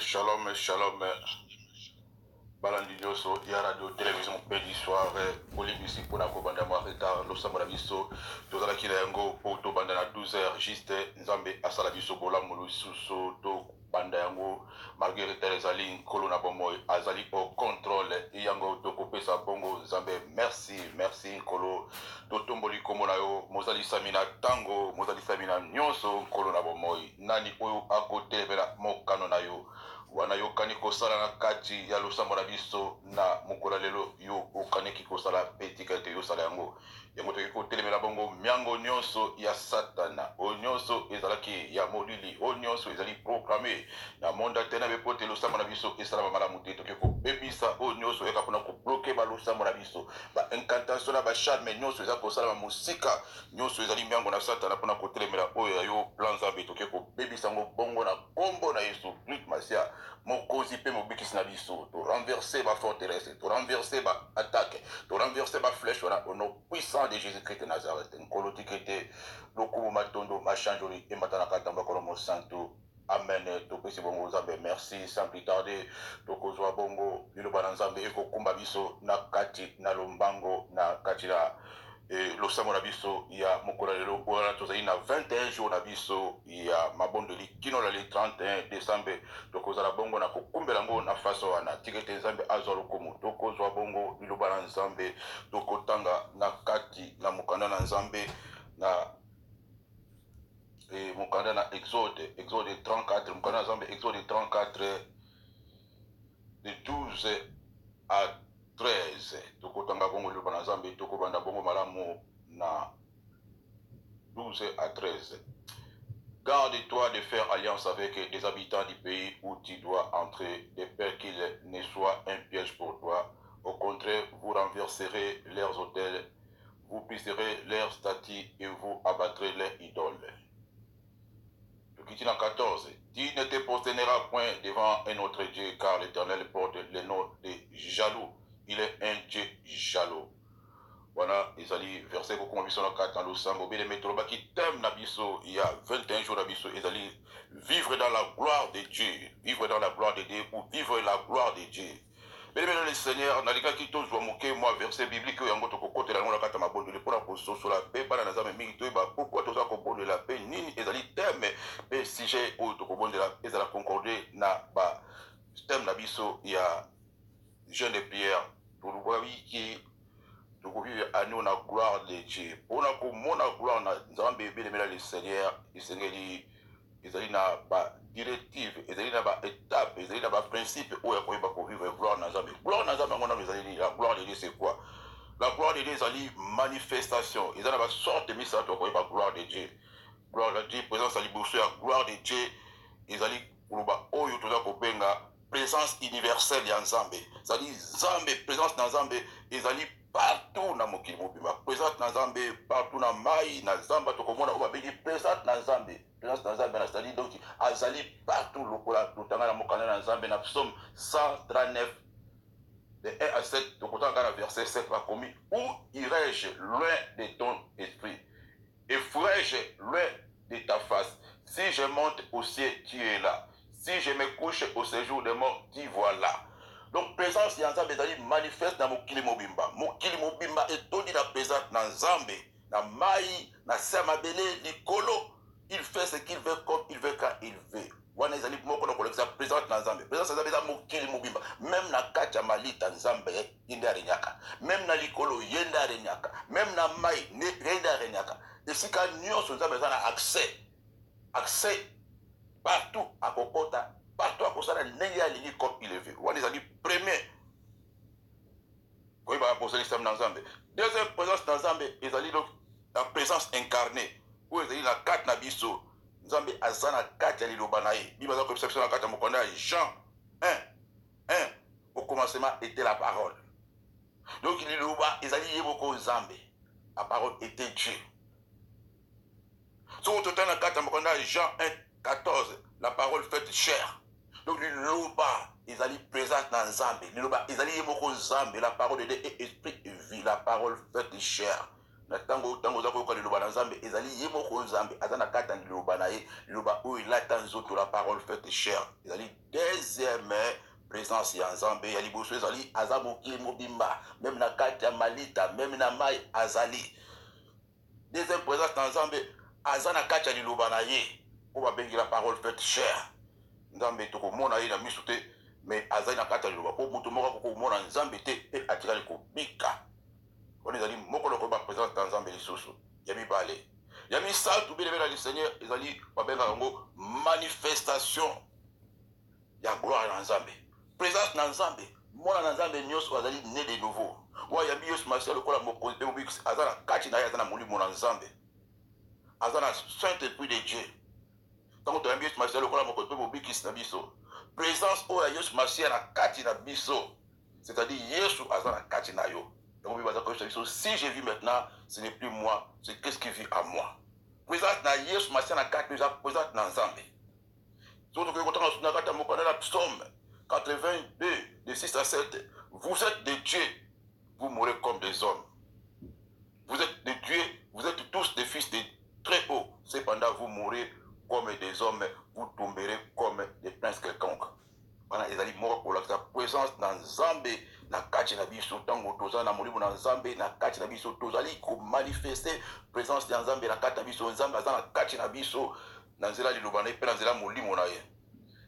Shalom, shalom. Balandinyoso, ya radio télévision Pedi Soir, Olibisi pour la Kobanda Marita, Losamo Labiso, Tozala Kilango, Poto Bandana 12h, juste Nzambe Asalabiso, Bola Molu Suso, To Banda Yango, Marguerite Rezali, Kolona Bomoy, Azali au contrôle, Yango, Toko Pesa Bongo, Nzambe, merci, merci, Kolo, Totomboli Komonayo, Mozali Samina Tango, Mozali Samina Nyonso, Kolona Bomoy, Nani Oyo, Akote, Vera, Mokanonayo. Wana yokani kosala na kati ya losambo na biso na mokolo lelo yo okaniki kosala petika ete yosala yango yango toki kotelemela bongo miango nyonso ya satana oyo nyonso ezalaki ya molili oyo nyonso ezali programme na monde te na bepo te losambo na biso esalama malamu te toki kobebisa oyo nyonso oyaka mpona kobloke balosambo na biso baincantation na bacharme nyonso eza kosalama mosika nyonso ezali miango na satana mpona kotelemela oyo ya yo plan nzambe toki kobebisa yango bongo na kombo na yesu kristo masia mokozi pe mobikisi na biso to renverser ba forteresse to renverser ba attaque to renverser ba flèche wana au nom puissant de Jésus-Christ de Nazareth nkolo tikete lokumu matondo machanjoli ematana katamba kolomo santo amen topesi bongo nzambe merci sans plus tarder tokozwa bongo liloba na nzambe ekokumba biso na kati na lombango na kati na losambo na biso ya mokolo lelo wana tozali na 21 jours na biso ya mabondeli kino na le 31 décembre tokozala bongo na kokumbela yango na faso wana tikete nzambe azwa lokumu tokozwa bongo liloba na nzambe tokotanga na kati na mokanda na nzambe na mokanda na exode 34 mokanda na nzambe exode 34 de 12 à 13 tokotanga bongo liloba na nzambe tokobanda bongo malamu na 12 à 13. Garde-toi de faire alliance avec des habitants du pays où tu dois entrer, de peur qu'il ne soit un piège pour toi. Au contraire, vous renverserez leurs autels, vous briserez leurs statues et vous abattrez leurs idoles. Le 14. Tu ne te prosterneras point devant un autre Dieu, car l'Éternel porte le nom de jaloux. Il est un Dieu jaloux. Voilà, ezali verset kokoma biso na kati na losambo bele metoloba qui t'aime na biso il y a 21 jours na biso ezali vivre dans la gloire de Dieu, vivre dans la gloire de Dieu ou vivre la gloire de Dieu. Bele le Seigneur nalikaki tozwa moke moi verset biblique oyo yango tokokotela yango na kati ya mabondeli mpona kososola mpe bana na nzambe mingi toyeba pourquoi toza kobondela mpe nini ezali teme mpe sujet oyo tokobondela ezala concorde na ba teme na biso ya jeune de prière tolobaki ki tokokivre à nous la gloire de Dieu mpona komona gloire na nzambe ebelemela le Seigneur esengeli ezali na badirective ezali na baétape ezali na baprincipe oyo ya koyeba kovivre gloire na nzambe yango nano ezali la gloire de Dieu c'est quoi la gloire de Dieu ezali manifestation eza na basorte misato ya koyeba gloire de Dieu présence ya liboso ya gloire de Dieu ezali koloba oyo toza kobenga présence universelle ya nzambe ezali nzambe présence na nzambe ezali partout na mokili mobimba présente na nzambe partout na mai na zamba tokomona oyo babengi présente na nzambe nazali donc azali partout lokola totanga na mokanda na nzambe na psaume 139 de 1 à 7 tokotanga na verset 7 bakomi où irai-je loin de ton esprit et fuirai-je loin de ta face si je monte au ciel tu es là si je me couche au séjour des morts tu vois là. Donc présence ya nzambe ezali manifeste na mokili mobimba etondi na présence na nzambe na mai na se ya mabele likolo il fait ce qu'il veut comme il veut quand il veut wana ezali moko na kolekisa présence na nzambe présence ya nzambe eza mokili mobimba même na kati ya malita nzambe ye nde arenyaka même na likolo ye nde arenyaka même na mai ye nde arenyaka esika nyonso nzambe eza na accès partout akokota partout akosala ndenge alingi comme il veut wana ezali premier koyeba bozali sam na nzambe deuxième présence na nzambe ezali donc la présence incarnée oyo ezali na kati na biso nzambe aza na kati ya liloba na ye bible aza koyebisa biso na kati ya mokonda ya Jean 1 au commencement était la parole donc liloba ezali ye moko nzambe la parole était Dieu soki totala na kati ya mokonda ya Jean 1:14 la parole faite chair. Donc liloba ezali présente dans nzambe liloba ezali ye moko nzambe la parole de Dieu est esprit et vie la parole faite chair na tango za koyoka liloba na nzambe ezali ye moko nzambe aza na kati ya liloba na ye liloba oyo elata nzoto la parole faite chair ezali deuxième présence ya nzambe ya liboso ezali aza mokili mobimba même na kati ya malita même na mai azali deuxième présence na nzambe aza na kati ya liloba na ye oyo babengi la parole faite chair nzambe tokomona ye na miso te mais azali na kati ya liloba po moto moko akokomona nzambe te mpe atikali kobika wana ezali moko lokola baprésence na nzambe lisusu ya mibale ya misato belebela li seigneur ezali babengaka yango manifestation ya gloire na nzambe présence na nzambe mwana na nzambe nyonso azali né de nouveau oyo yambi yesu masiya lokola mokonzi mpe mobikisi aza na kati na ye aza na molimo na nzambe aza na saint esprit de dieu ntango toyambi yesu masiya lokola mokonzi mpe mobikisi na biso présence oyo ya yesu masiya na kati na biso c'est-à-dire yesu aza na kati na yo. Si je vis maintenant, ce n'est plus moi, c'est qu'est-ce qui vit à moi. Présence na Yesu Masiya na kati nous a présence na nzambe. Surtout que quand on a dans la psaume 82 de 6 à 7, vous êtes des dieux, vous mourrez comme des hommes. Vous êtes des dieux, vous êtes tous des fils de très haut. Cependant vous mourrez comme des hommes, vous tomberez comme des princes quelconques. Voilà, ezali moko pour la présence na nzambe na kati na biso tango toza na molimo na nzambe na kati na biso tozali ko manifester présence ya nzambe na kati na biso nzambe aza na kati na biso na nzela liloba na ye mpe na nzela molimo na ye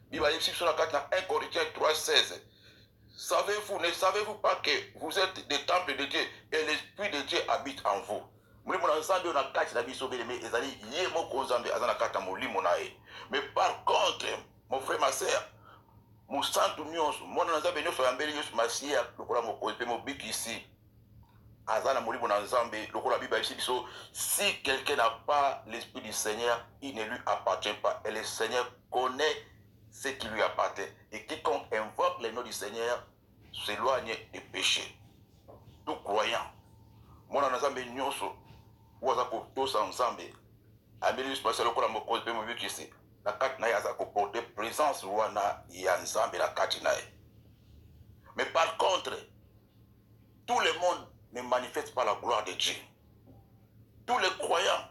bible yebisi biso na kati na 1 Corinthiens 3:16 ne savez-vous pas que vous êtes des temples de Dieu et l'esprit de Dieu habite en vous. Molimo na nzambe na kati na biso beleme ezali ye moko nzambe aza na kati na molimo na ye. Mais par contre mon frère ma sœur mosantu nyonso mwana na nzambe nyonso yambeli yesu masiya lokola mokonzi mpe mobikisi aza na molimo na nzambe lokola bible yebisi biso si quelqu'un n'a pas l'esprit du Seigneur il ne lui appartient pas et le Seigneur connaît ce qui lui appartient et quiconque invoque le nom du Seigneur s'éloigne des péchés. Tout croyant mwana na nzambe nyonso oyo aza kotosa nzambe ambeli yesu masiya lokola mokonzi mpe mobikisi na kati na ye aza koporte présence wana ya nzambe na kati na ye. Mais par contre tout le monde ne manifeste pas la gloire de Dieu. Tous les croyants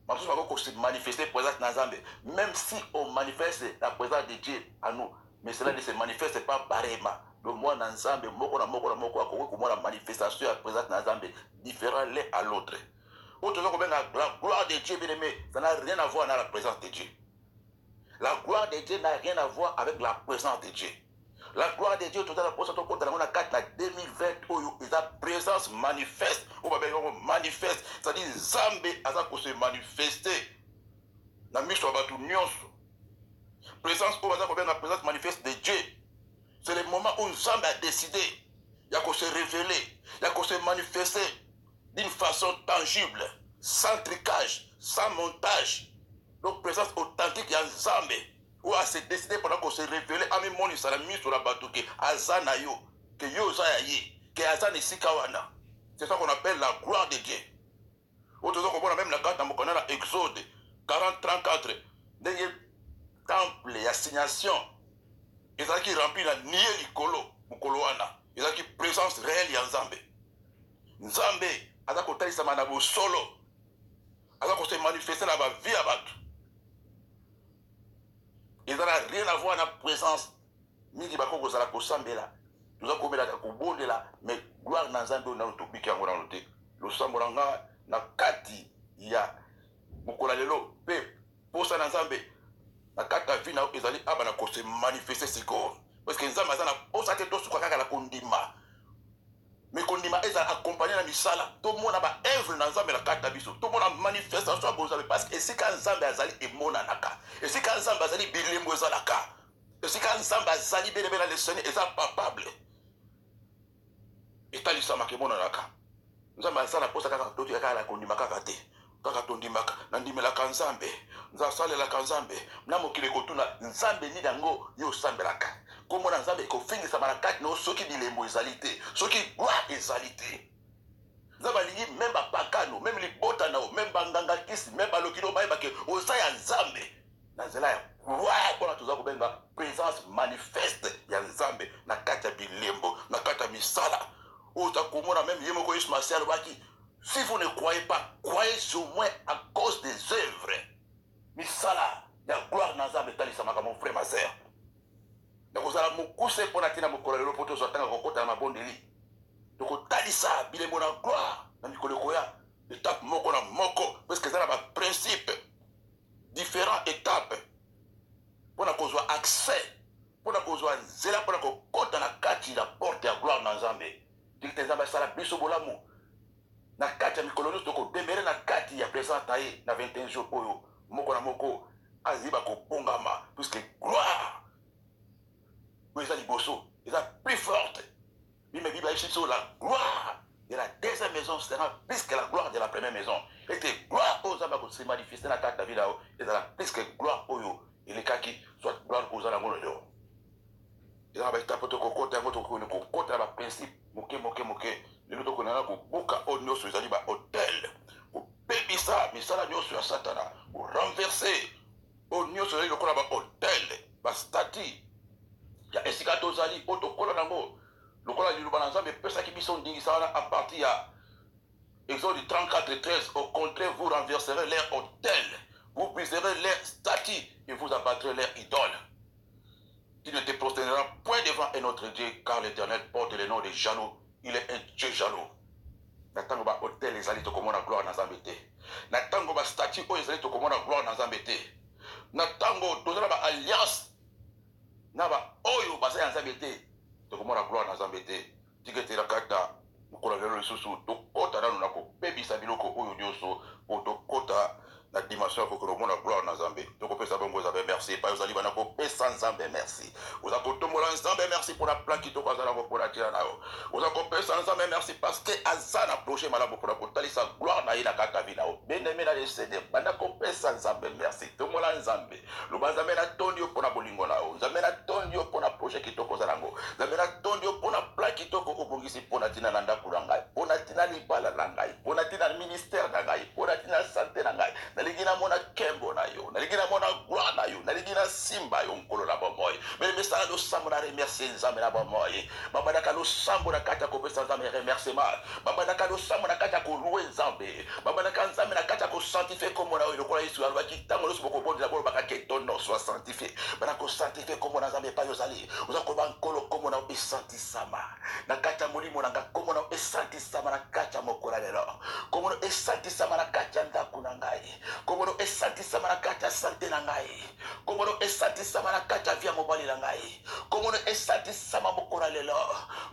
basusu bako se manifester présence na nzambe même si on manifeste la présence de Dieu à nous mais cela ne se manifeste pas pareillement. Le mwana na nzambe moko na moko na moko akoki komona manifestation ya présence na nzambe différent l'un à l'autre. La gloire de Dieu, bien aimé, ça n'a rien à voir avec la présence de Dieu. La gloire de Dieu n'a rien à voir avec la présence de Dieu. La gloire de Dieu, tout à l'heure, 2020, la présence manifeste, manifeste, c'est-à-dire Zambe a se manifester. La mission va tout nyonso. Présence, la présence manifeste de Dieu. C'est le moment où Zambe a décidé, il y a qu'à se révéler, il y a qu'à se manifester d'une façon tangible, sans tricage, sans montage. Donc présence authentique ya nzambe où a se décidé pendant qu'on se révélé à même moni salami sur la batuke azana yo que yo za ye que azana sikawana. C'est ça qu'on appelle la gloire de Dieu. Autrement qu'on voit même la carte dans mon Exode 40-34 dernier temple et assignation ils ont qui rempli la nié likolo mukoloana ils ont qui présence réelle ya nzambe nzambe aza kotalisama na bosolo aza ko se manifester na ba vie ya bato. Ils n'ont rien à voir avec la présence mingi bako kozala kosambela toza komela kobondela mais gloire na nzambe na tobiki yango na lote losambola nga na kati ya mokola lelo pe posa na nzambe na kati ya vie na ezali aba na ko se manifester siko parce que nzambe aza na posa te tosuka kaka la kondima mais kondima eza accompagné na misala to mona ba œuvre na nzambe la kati na biso to mona manifestation ya bonzambe parce que esika nzambe azali emonanaka esika nzambe azali bilembo ezalaka esika nzambe azali belebela le Seigneur eza papable etalisamaka emonanaka nzambe azala posa kaka totika kaka la kondima kaka te kaka tondimaka nandimelaka nzambe nzasalelaka nzambe na mokili kotuna nzambe nini yango yo osambelaka komona nzambe ekofingisama na kati na soki bilembo ezali te soki gloire ezali te nzambe alingi meme bapakano meme libota nao meme banganga kisi meme balokilo bayebake oza ya nzambe na nzela ya gloire mpona toza kobenga présence manifeste ya nzambe na kati ya bilembo na kati ya misala oyo oza komona meme ye moko yesu masiya alobaki Si vous ne croyez pas, croyez au moins à cause des œuvres. Misala, la gloire naza betalisama mon frère, ma sœur. Donc vous allez me coucher pour la tina mokolo le poto zotanga kokota na bondeli. Donc talisa bilembo na gloire na mikolo koya étape moko na moko parce que ça a un principe différentes étapes pour na kozwa accès pour na kozwa nzela pour na kokota na kati la porte ya gloire na Nzambe. Dikite Nzambe sala biso bolamu na kati ya mikolo nyonso tokodemere na kati ya présent taye na 21 jours oyo moko na moko aziba kobongama puisque gloire oyo eza liboso eza plus forte. Mais Bible sur la gloire de la deuxième maison sera plus que la gloire de la première maison. Et que gloire aux âmes qui se manifestent dans la carte de la vie là-haut, et dans la plus que gloire aux yeux, et les cas qui soit gloire aux âmes dans le dos. Et dans la étape de côté, côté à principe, moqué, le lot qu'on a pour beaucoup de nos sur les hôtel, pour baby ça, mais ça la nuit sur Satana, pour renverser au nuit sur les hôtel, bah stati, il y a un cigato zali, autocolon d'amour. Le colon du Lubananza, mais personne qui sont dit ça à partir de Exode 34 13. Au contraire, vous renverserez leur hôtel, vous briserez leur statue et vous abattrez leur idole. Tu ne te prosterneras point devant un autre Dieu, car l'Éternel porte le nom de jaloux. Il est un Dieu jaloux. Natango ba hôtel les alliés comme la gloire dans Zambété. Natango ba statue les alliés comme la gloire dans Zambété. Natango donnera ba alliance. Naba oyo basé en Zambété. Comme la gloire dans Zambété. Tigete la kata. Mukula lelo lisusu. Tokota na nako. Baby sabiloko oyo dioso. Otokota. La dimension pour que le monde a gloire dans Zambé. Donc, on peut savoir que vous avez merci. Pas vous allez voir que sans Zambé, merci. Vous avez tout Zambé, merci pour la plaque qui te passe pour la tirana. Vous avez sans Zambé, merci parce que Azana projet malade pour la porter sa gloire dans la Kakavina. Bien aimé dans les CD. Banda copé sans Zambé, merci. Tout le monde en Zambé. Le Bazamé a tondio pour la bolingo là. Zambé a tondio pour la projet qui te cause rango. Zambé a tondio pour la plaque qui te cause au Bongisi pour la tina nanda kurangai. Pour la tina libala nangai. Pour la tina ministère nangai. Pour la tina santé nangai. Naligina mona kembo na yo, naligina mona gloire na yo, naligina simba yo nkolo na bomoy. Mais le sala do sambo na remercier Nzambe na bomoy. Baba daka lo sambo na kata ko pesa Nzambe remerciement. Baba daka lo sambo na kata ko louer Nzambe. Baba daka Nzambe na kata ko sanctifier comme na yo lokola Yesu alwa ki tango lo boko bondi la bolo baka ke tono soit sanctifié. Bana ko sanctifier comme na Nzambe pa yo zali. Uza ko bankolo comme na o santi sama. Na kata molimo na comme na o santi sama na kata mokola lelo. Comme na o santi sama na kata ndakuna ngai. Komono esati samana kata santé na ngai. Komono esati samana kata via mobali na ngai. Komono esati sama mokona lelo.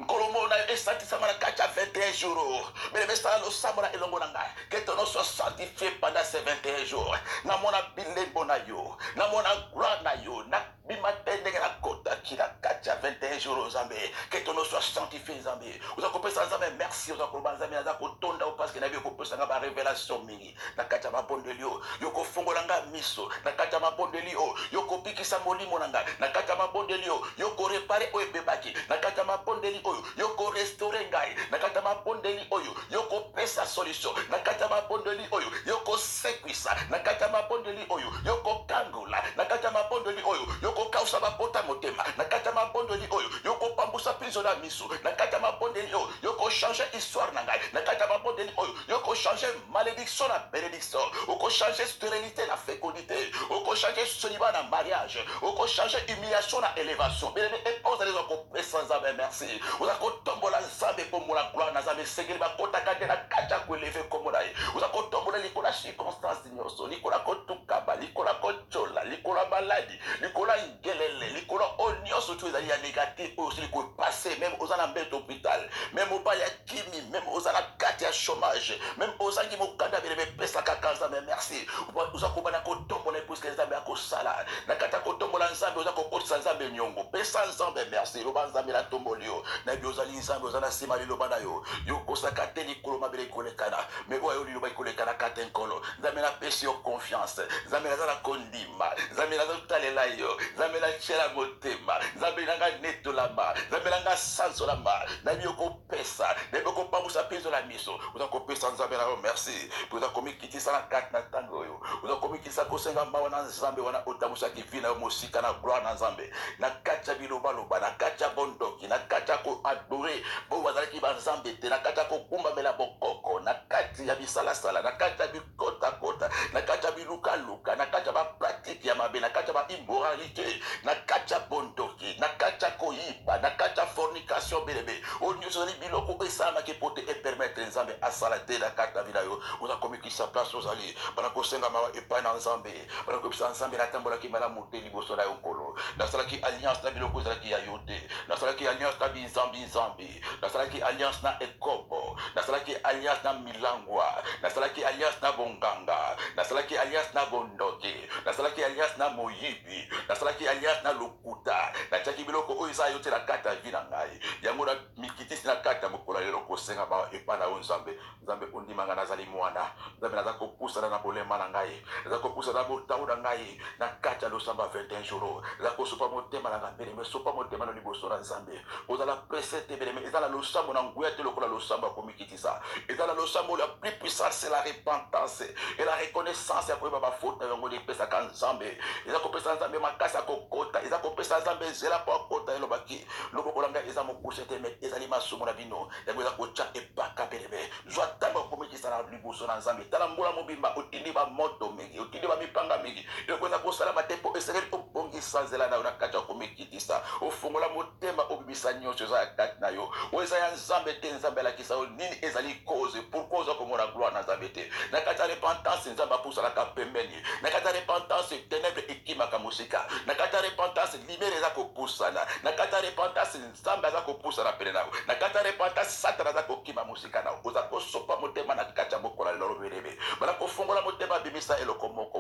Nkolomo na esati samana kata 21 jours. Mais le message lo samana elongo na ngai. Que ton nom soit sanctifié pendant ces 21 jours. Na mona bilembo na yo. Na mona gloire na yo. Na bimatende na kota kila kata 21 jours Zambé. Que ton nom soit sanctifié Zambé. Vous avez ça Zambé merci. Vous avez Zambé na kotonda parce que na bio ko pesa ba révélation mingi. Na kata ba bondelio. Yoko fongolanga miso nakata mabondeli o yoko pikisa molimo nanga nakata mabondeli o yoko repare o ebebaki nakata mabondeli oyo yoko restaurer ngai nakata mabondeli oyo yoko pesa solution nakata mabondeli oyo yoko sekwisa nakata mabondeli oyo yoko kangula nakata mabondeli oyo yoko kausa bapota motema nakata mabondeli oyo yoko pambusa piso na miso nakata mabondeli oyo yoko changer histoire nangai nakata mabondeli oyo yoko changer malédiction na bénédiction oko changer stérilité la fécondité, on peut changer célibat dans mariage, on peut changer humiliation dans élévation. Bien aimé, épouse les hommes sans Zambé, merci. Vous avez tombé la Zambé pour mon la gloire, Zambé, Ségil, ma kota kade na kacha pour élever comme on a. Vous avez tombé la circonstance d'ignorance, Nicolas Kotukaba, Nicolas Kochola, Nicolas Baladi, Nicolas Ngelele, Nicolas Onion, surtout les alliés négatifs, aussi les coups passés, même aux anambés d'hôpital, même au Baya Kimi, même aux anakati à chômage, même aux angi Mokanda, mais pesa kakaza, mais merci. Vous avez koba na kotombo na puisque Nzambe akosala na kata kotombo la Nzambe oza kokotisa Nzambe nyongo pesa Nzambe merci loba Nzambe la tombolio na biozali Nzambe ozana sima liloba na yo kosaka te likolo mabele kolekana mais oyo liloba kolekana kata nkolo Nzambe na pesi yo confiance Nzambe na kondima Nzambe na talela yo Nzambe na chela motema Nzambe na netolama Nzambe na sansolama na bioko pesa na bioko pamusa peso la miso oza kopesa Nzambe na merci pour za komikitisa na kata na tango yo vous avez commis qui s'est conseillé à Nzambe, on a otamusa qui vient à Mosika, na gloire na Nzambe, na kacha biloba loba, na kacha bondoki, na kacha ko adoré, bon vous allez qui va Nzambe, na kacha ko kumba mela bokoko, na kati bisalasala na kati ya bikotakota na kati ya bilukaluka na kati ya bapratike ya mabe na kati ya baimmoralité na kati ya bondoki na kati ya koyiba na kati ya fornication belebe oyo nyonso ezali biloko esalamaki po te epermettre nzambe asala te na kati na vi na yo oza komikisa place ozali bana kosenga mawa epai na nzambe bana koyebisa nzambe natambolaki malamu te liboso na yo nkolo nasalaki alliance na biloko ezalaki ya yo te nasalaki alliance na binzambi nasalaki alliance na ekobo nasalaki alliance na milangwa nasalaki alliance na bonganga nasalaki alliance na bondoki nasalaki alliance na moyibi nasalaki alliance na lokuta natiaki biloko oyo eza yo te na kati ya vi na ngai yango na mikitisi na kati ya mokolo lelo kosenga ba epai na yo nzambe nzambe ondimanga nazali mwana nzambe naza kopusana na bolema na ngai naza kopusana na botango na ngai na kati ya losamba 21 jours naza kosopa motema na ngai beleme sopa motema na liboso na nzambe ozala presse te beleme ezala losambo na nguya te lokola losambo ya komikitisa ezala losambo la plus puissance c'est la repentance et la reconnaissance ya koyeba bafaute na yango epesaka nzambe eza kopesa nzambe makasi ya kokota eza kopesa nzambe nzela mpo akota elobaki loboko na ngai eza mokuse te me ezali masumu na bino yango eza kotya epaka beleme zwa ntango ya komikisa na liboso na nzambe tala mbula mobimba otindi bamoto mingi otindi bamipanga mingi eloko eza kosalama te mpo esengeli obongisa nzela na yo na kati ya komikitisa ofungola motema obimisa nyonso eza ya kati na yo oyo eza ya nzambe te nzambe alakisa yo nini ezali cause pourkui oza komona gloire na nzambe te na kati ya repentance nzambe apusalaka pembeni na kati ya repentance ténèbre ekimaka mosika na kati ya repentance libere eza kopusana na kati ya repentance nzambe aza kopusana pene na yo na kati ya repentance satana aza kokima mosika na yo oza kosopa motema na kati ya mokolo lelo belebe bana kofungola motema bimisa eloko moko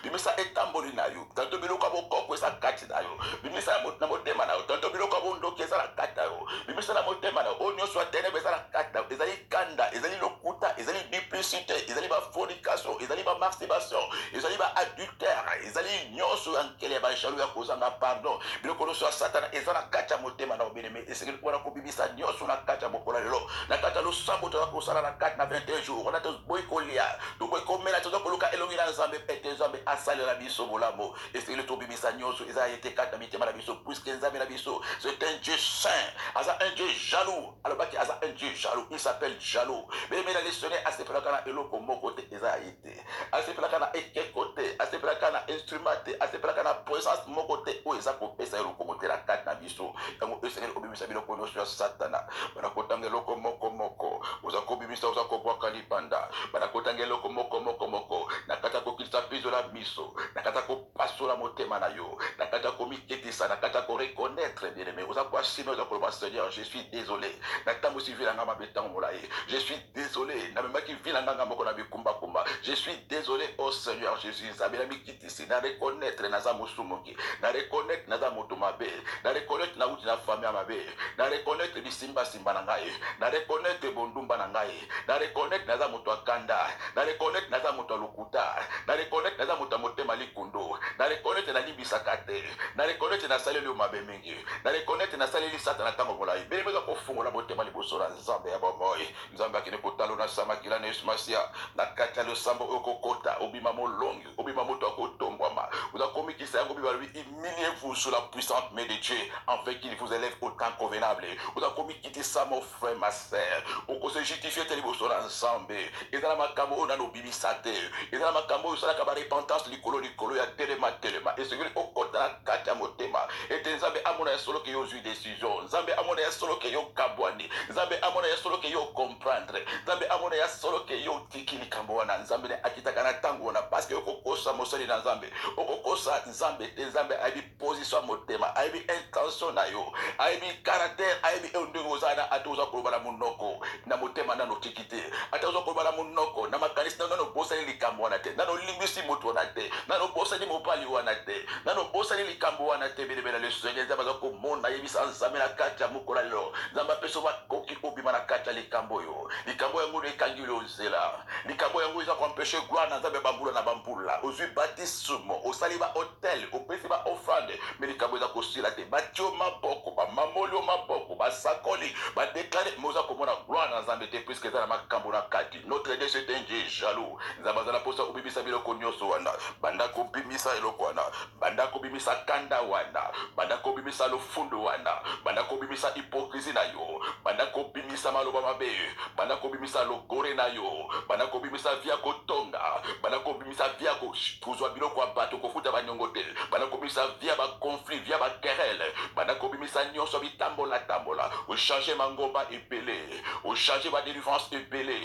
bimisa etamboli na yo tanto biloko ya bokoko eza kati na yo bimisa na motema na yo tanto biloko ya bondoki eza na kati na yo bimisa na motema na yo oyo nyonso ya ténèbre eza na kati na yo ezali kanda ezali lokuta ezali duplicité ezali bafornication ezali bamasturbation ezali baadultère ezali nyonso ya nkele ya bajaloux ya kozanga pardon biloko nyonso ya satana eza na kati ya motema na yo beleme esengeli mpona kobimisa nyonso na kati ya mokolo lelo na kati ya losambo toza kosala na kati na 21 jours wana toboyi kolia toboyi komela toza koluka elongi na nzambe ete nzambe asalela biso bolamu esengeli tobimisa nyonso eza ete kati na mitema na biso puiske nzambe na biso c'est un Dieu saint aza un Dieu jaloux alobaki aza un Dieu jaloux il s'appelle jaloux beleme na lesone asepelaka na eloko moko te eza ye te asepelaka na ekeko te asepelaka na instrument te asepelaka na présence moko te oyo eza kopesa eloko mote na kati na biso yango esengeli obimisa biloko nyonso ya satana bana kotanga eloko moko oza kobimisa oza kobwaka libanda bana kotanga eloko moko na kati ya kokitisa biso la miso na kati ya kopasola motema na yo na kati ya komikitisa na kati ya koreconnaître bien aimé oza koasime oza koloba Seigneur je suis désolé natambosi vi na nga mabe ntango molai je suis désolé namemaki vi na nga moko na bikumbakumba je suis désolé oh Seigneur Jésus nzambe na mikitisi na reconnaître naza mosumoki na reconnaître naza moto mabe na reconnaître nauti na famille ya mabe na reconnaître bisimbasimba na ngai na reconnaître bondumba na ngai na reconnaître naza moto akanda na reconnaître naza moto alokuta na reconnaître naza moto motema likundu na reconnaître nalibisaka te na reconnaître nasaleli yo mabe mingi na reconnaître nasaleli satana ntango molai belemeza kofungola motema liboso na nzambe ya bomoi nzambe akende kotalo na samakila na yesu masia na kati ya losambo oyo kokota obima molongi obima moto akotombwama oza komikisa yango biba lobi humiliez-vous sous la puissante main de Dieu afin qu'il vous élève au temps convenable oza komikitisa mon frère ma sœur okose justifier te liboso na nzambe ezala makambo oyo nano obimisa te ezala makambo oyo osalaka barepentance likolo ya telema esengeli okota na kati ya motema ete nzambe amona ya solo ke yo ozwi décision nzambe amona ya solo ke yo kabwani nzambe amona ya solo ke yo comprendre nzambe amona ya solo ke yo tiki likambo wana nzambe ne akitaka na ntango wana parceke okokosa mosali na nzambe okokosa nzambe te nzambe ayebi position ya motema ayebi intention na yo ayebi caractère ayebi eyo ndenge oza na ata oza koloba na monoko na motema nano tiki te ata oza koloba na monoko na makanisi nano obosani likambo wana te nano olimbisi moto wana te nano obosani mobali wana te nano obosani likambo wana te belebela le seigneur nzambe aza komona ayebisa nzambe na kati ya mokolo lelo nzambe apesa bakoki obima na kati ya likambo oyo likambo yango ekangeli yo nzela likambo yango eza koempeshe gloire na nzambe bambula na bambula ozwi baptisme monument osali bahotel opesi baofrande me likambo eza kosila te batio maboko bamamoli o maboko basakoli badeklare me oza komona gloire na nzambe te puiske eza na makambo na kati notre dieu c'est un dieu jaloux nzambe aza na mposa obimisa biloko nyonso wana banda kobimisa eloko wana banda kobimisa kanda wana banda kobimisa lofundu wana banda kobimisa hypocrisie na yo banda kobimisa maloba mabe banda kobimisa logore na yo banda kobimisa via kotonga banda kobimisa via kozwa biloko ya bato kofuta banyongo te banda kobimisa via baconflit via baquerele banda kobimisa nyonso bitambola ochange mangomba ebele ochange badelivrance ebele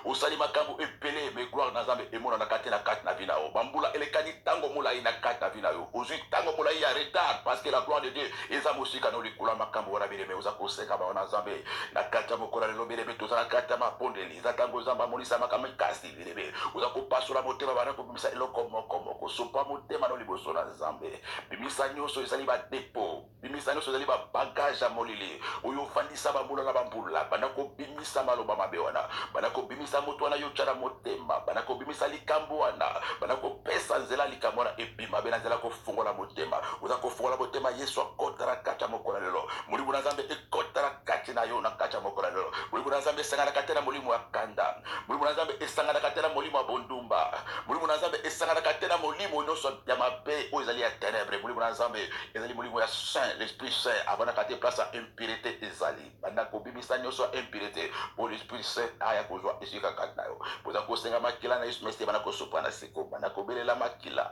osali makambo ebele me gloire na nzambe emona na kati na vi na yo bambula elekani ntango molai na kati na vi na yo ozwi ntango molai ya retard parce que la gloire de dieu eza mosika na likula makambo wana bileme oza koseka bawana nzambe na kati ya mokolo lelo bileme toza na kati ya mapondeli eza ntango nzambe amonisa makambo ekasi bileme oza kopasola motema bana kobimisa eloko moko sopa motema no liboso na nzambe bimisa nyonso ezali badepo bimisa nyonso ezali babagage ya molili oyo ofandisa bambula na bambula banda kobimisa maloba mabe wana banda kobimisa moto wana yo tya na motema banda kobimisa likambo wana banda kopesa nzela likambo wana ebima be na nzela kofungola motema oza kofungola motema yesu akota na kati ya mokolo lelo molimo na nzambe ekota na kati na yo na kati ya mokolo lelo molimo na nzambe esanganaka te na molimo ya kanda molimo na nzambe esanganaka te na molimo ya bondumba molimo na nzambe esanganaka te na molimo nyonso ya mabe oyo ezali ya ténèbre molimo na nzambe ezali molimo ya saint l'esprit saint avandaka te place ya impurité ezali banda kobimisa nyonso ya impurité po l'esprit saint aya kozwa esika kati na yo boza kosenga makila na yesu mesi banda kosopa na siko banda kobelela makila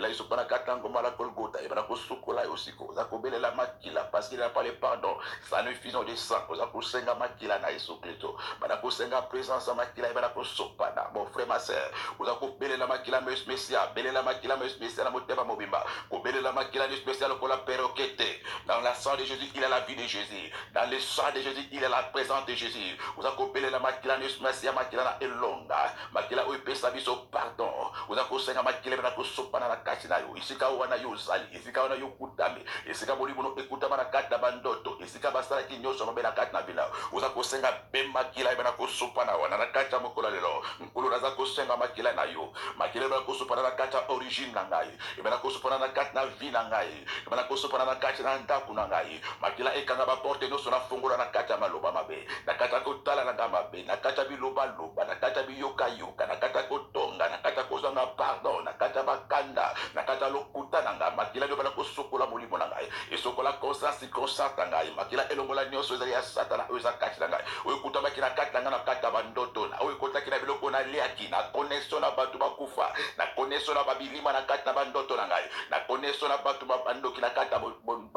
yesu na kati na ngomba la golgota ebanda kosukola yo siko oza kobelela makila parce qu'il n'a pas le pardon ça ne fusion de sang oza kosenga makila na yesu kristo banda kosenga présence ya makila ebanda kosopana mon frère ma sœur oza kobelela makila yesu mesia belela makila yesu mesia na motema mobimba kobelela makila yesu mesia lokola perroquette dans la sang de Jésus il y a la vie de Jésus dans le sang de Jésus il y a la présence de Jésus oza kobelela makila yesu mesia makila na elonga makila oyo epesa biso pardon oza kosenga makila ebanda kosopana na kati na yo esika wana yo ozali esika wana yo okutami esika molimo no ekutama na kati na bandoto esika basalaki nyonso mabe na kati na bino oza kosenga mpe makila ebanda kosopana wana na kati ya mokolo lelo nkolo naza kosenga makila na yo makila ebanda kosopana na kati ya origine na ngai ebanda kosopana na kati na vi na ngai ebanda kosopana na kati na ndako na ngai makila ekanga baporte nyonso nafongola na kati ya maloba mabe na kati ya kotala na ngai mabe na kati ya bilobaloba na kati ya biyokayoka na kati ya kotonga na kati ya kozanga pardon na kati ya bakanda na kati ya lokuta na ngai makila ebanda kosokola molimo na ngai esokola conscience na ngai makila elongola nyonso ezali ya satana oyo eza kati na ngai oyo ekutamaki na kati na ngai na kati ya bandoto na oyo ekotaki na biloko naliaki na koneso na bato bakufa na koneso na babilima na kati na bandoto na ngai na koneso na bato babandoki na kati ya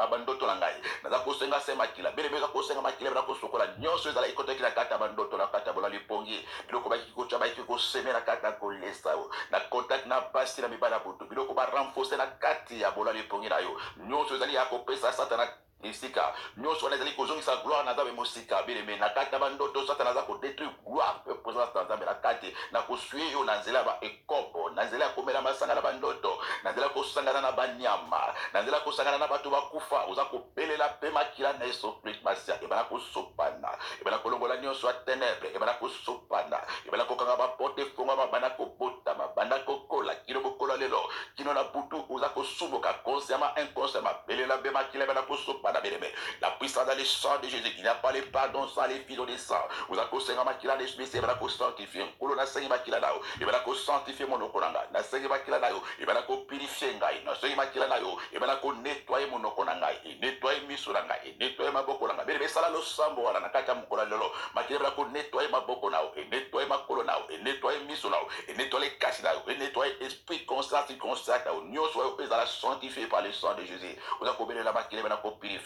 bandoto na ngai naza kosenga se makila belebe eza kosenga makila ebanda kosokola nyonso ezala ekotaki na kati ya bandoto na kati ya bola lipongi biloko bayiki kotya bayiki koseme na kati na kolesa na contact na basi na mibala butu biloko barenforce na kati ya bola lipongi na yo nyonso ezali ya kopesa satana esika nyonso wana ezali kozongisa gloire na nzambe mosika bileme na kati ya bandoto satana aza kodétruire gloire mpe présence na nzambe na kati na kosue yo na nzela ya baekopo na nzela ya komela masanga na bandoto na nzela ya kosangana na banyama na nzela ya kosangana na bato bakufa oza kobelela mpe makila na yesu kristo masia ebana kosopana ebana kolongola nyonso ya ténèbre ebana kosopana ebana kokanga baporte efongwama banda kobotama banda kokola kino bokola lelo kino na butu oza kosumbuka consciemment inconsciemment belela mpe makila ebana kosopana la puissance dans le sang de Jésus. Il n'y a pas le pardon sans les fils de sang. Vous avez conseillé makila de Jésus, il va la sanctifier. Kolo na sengi makila nao, il va la sanctifier mon okonanga. Na sengi makila nao, il va la purifier ngai. Na sengi makila nao, il va la nettoyer mon okonanga. Nettoyer misuranga, nettoyer ma bokonanga. Bébé sala lo sambo wala na kata mukona lelo. Makila va la nettoyer ma bokonao, nettoyer ma kolonao, nettoyer misunao, nettoyer kashi nao, nettoyer esprit conscience consciente nao. Nyonso va la sanctifier par le sang de Jésus. Vous avez combien la makila va la purifier.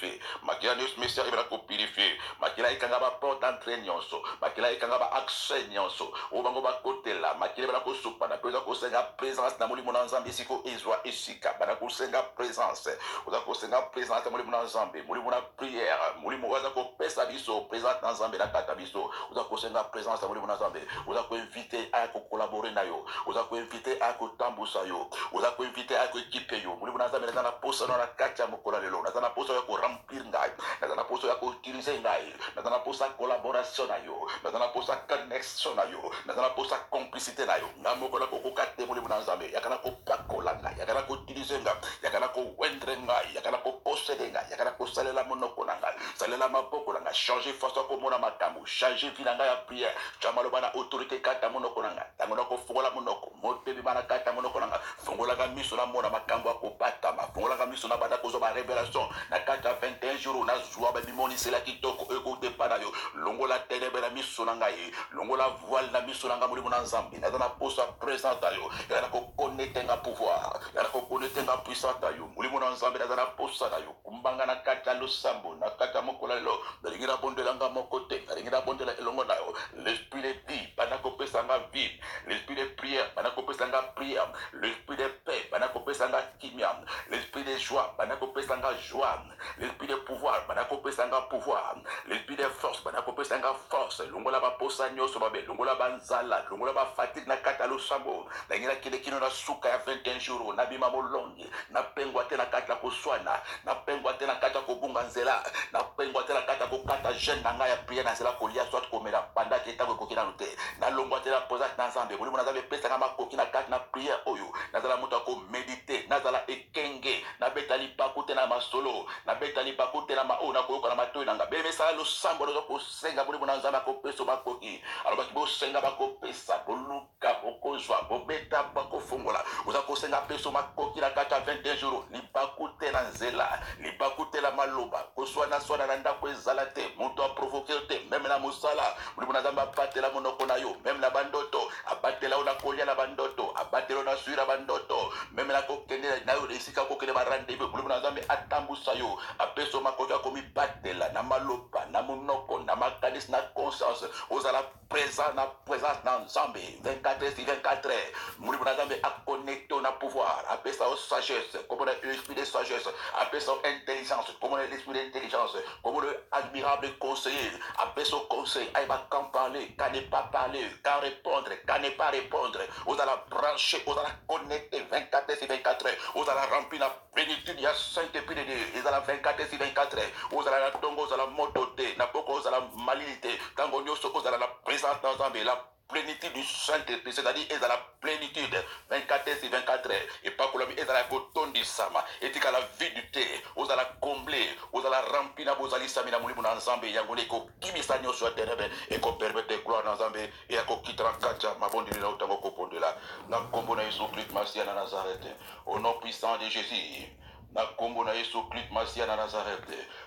Makila news messieurs ibara ko purifier makila ikanga ba porte d'entrée nyonso makila ikanga ba accès nyonso obango ba kotela makila ibara ko supa na peza ko senga présence na molimo na nzambe siko ezwa esika bana ko senga présence oza ko senga présence na molimo na nzambe molimo na prière molimo oza ko pesa biso présence na nzambe na kata biso oza ko senga présence na molimo na nzambe oza ko inviter à ko collaborer na yo oza ko inviter à ko tambusa yo oza ko inviter à ko équiper yo muri bunaza mena na posa na kacha mokola lelo na na posa ya ko remplir ngai na posa ya ko utiliser ngai na posa collaboration na yo na posa connexion na yo na posa complicité na yo na mokola ko ko kate muri bunaza me yakana ko pakola ngai yakana ko utiliser ngai yakana ko wendre ngai yakana ko posséder ngai yakana ko salela monoko na ngai salela maboko na ngai changer façon ko mona makambo changer vie na ngai ya prière chamalo bana autorité kata monoko na ngai tangono ko fongola monoko motebi bana kata monoko na ngai fongola ga miso na mona makambo ko patama fongola ga miso na bana ko zo ba révélation na kata 21 jours na zwa ba bimoni sela kitoko ekoute pana yo longola ténèbre na miso na ngai longola voile na miso na ngai muri mona nzambi na na posa présente yo na ko connecter nga pouvoir na ko connecter nga puissance yo muri mona nzambi na na posa na yo kumbanga na kata lo sambo na kata mokola lo dalingira bondela nga mokote dalingira bondela elongo na yo l'esprit de vie bana ko pesa nga vie l'esprit de prière bana ko pesa nga prière l'esprit de paix bana ko pesa nga kimia l'esprit de joie bana ko pesa nga joie l'esprit de pouvoir bana ko pesa nga pouvoir l'esprit de force bana ko pesa nga force longola ba posa nyoso babe longola banzala longola ba fatigue na kata lo sambo dalingira kile kino na suka ya 21 jours na bima molongi na pengwa te na kata ko swana na pengwa te na kata ko bunga nzela na pengwa te na kata ko kata jeune na nga ya prière na nzela ko lia soit ko mera panda ke tango ko kina note na longwa te na posa na nzambe muri mona nzambe pesa nga makoki na kata na prière oyo na zala muto ko méditer na zala ekenge na betali pakute na masolo na betali pakute na mao na ko na matoyi na nga bebe sala lo sambo lo ko senga muri mona nzambe ko peso makoki aloba ki bo senga ba ko pesa boluka bokozwa bobeta bako fungola uza ko senga peso makoki na kata 21 jours ni pakute na nzela ni pakute la maloba ko swana swana na ndako ezala te muto a provoquer te même na musala muri mona nzambe batela monoko na yo même na bandoto abatela ona kolia na bandoto abatela na suira bandoto même na kokende na yo esika kokende ba rendez-vous muri mona nzambe atambusa yo apeso makoki akomi batela na maloba na monoko na makanis na conscience ozala présent na présence na nzambe 24 muri mona nzambe a connecté na pouvoir apesa o sagesse comme l'esprit de sagesse apesa intelligence comme l'esprit d'intelligence comme le admirable conseiller apesa conseil aïba quand parler quand ne pas parler quand répondre quand ne pas répondre vous allez brancher vous allez connecter 24 vous allez remplir la plénitude il y a 5 épis de Dieu vous allez 24 vous allez la tongo vous allez mototer na poko vous allez malilité tango nyoso vous allez la présence dans la plénitude du Saint-Esprit, c'est-à-dire est dans la plénitude 24 et pas pour la vie est dans la coton du sama et que la vie du thé vous allez combler vous allez remplir vous allez samina muli mon ensemble yangone ko kimi sanyo soit terebe et ko permettre gloire dans ensemble et ko kitara kacha mabondi na utango ko pondela na kombo na Yesu Christ Masia na Nazareth au nom puissant de Jésus na kombo na Yesu Christ Masia na Nazareth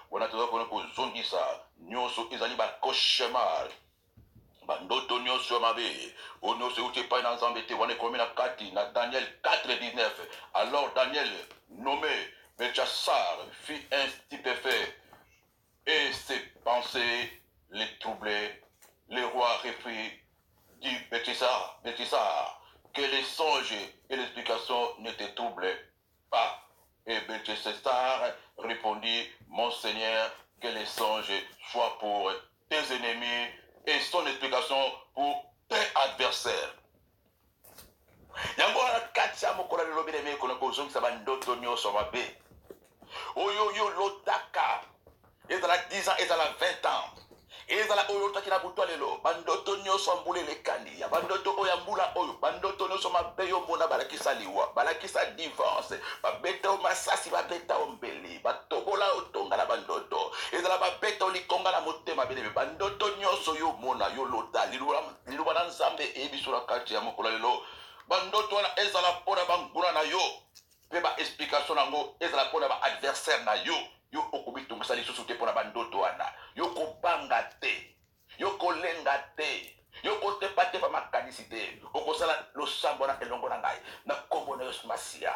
on a toujours ko zondisa nyoso ezali ba cauchemar bandoto nyonso mabe onyoso uti pa na nzambe te wane komi na kati na Daniel 4:19 alors Daniel nommé Belchassar fit un stupéfait et ses pensées les troublaient le roi reprit dit Belchassar que les songes et l'explication ne te troublent pas et Belchassar répondit mon Seigneur que les songes soient pour tes ennemis et son explication pour tes adversaires. Yango na katsa mokola lobi de me kono ko zongi sa bandoto nyoso mabe. Oyo lotaka. Ezala 10 ans, ezala 20 ans. Ezala oyo lotaki na buto lelo. Bandoto nyoso mbule le kandi. Ya bandoto oya mbula oyo. Bandoto nyoso mabe yo mona balakisa liwa. Balakisa divorce. Babeta o masasi babeta o mbeli. Batobola otonga na bandoto. Ezala babeta o likonga na motema bele. Bandoto nyoso yo mona yo lota. Liluwa na nzambe ebisura kati ya mokola lelo. Bandoto wana ezala pona banguna na yo. Pe ba explication nango ezala pona ba adversaire na yo. Yo okubitungisa lisusu te pona bandoto wana. Yo kobanga te. Yo kolenga te. Yo kote pate pa makanisite. Okosala lo sambo na elongo na ngai. Na kombo na Yesu Masia.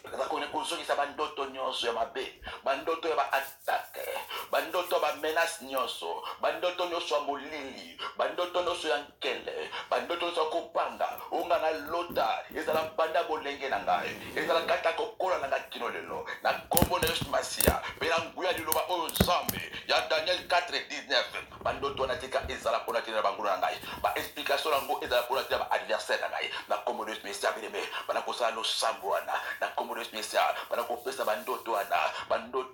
Na kone konsoki sa bandoto nyonso ya mabe. Bandoto ya ba attaque. Bandoto ba menace nyonso. Bandoto nyonso ya molili. Bandoto nyonso ya nkele. Bandoto nyonso ya kopanga. Unga na lota. Ezala banda bolenge na ngai. Ezala kata kokola na ngai kino lelo. Na kombo na Yesu Masia. Pela nguya liloba oyo nzambe. Ya Daniel 4:19. Bandoto na tika ezala pona tina banguna na ngai. Ba explication explication lango ezala pona tia ba adversaire na ngai na kombo de Messia bien-aimé bana kosala no sambwana na kombo de Messia bana kopesa bandoto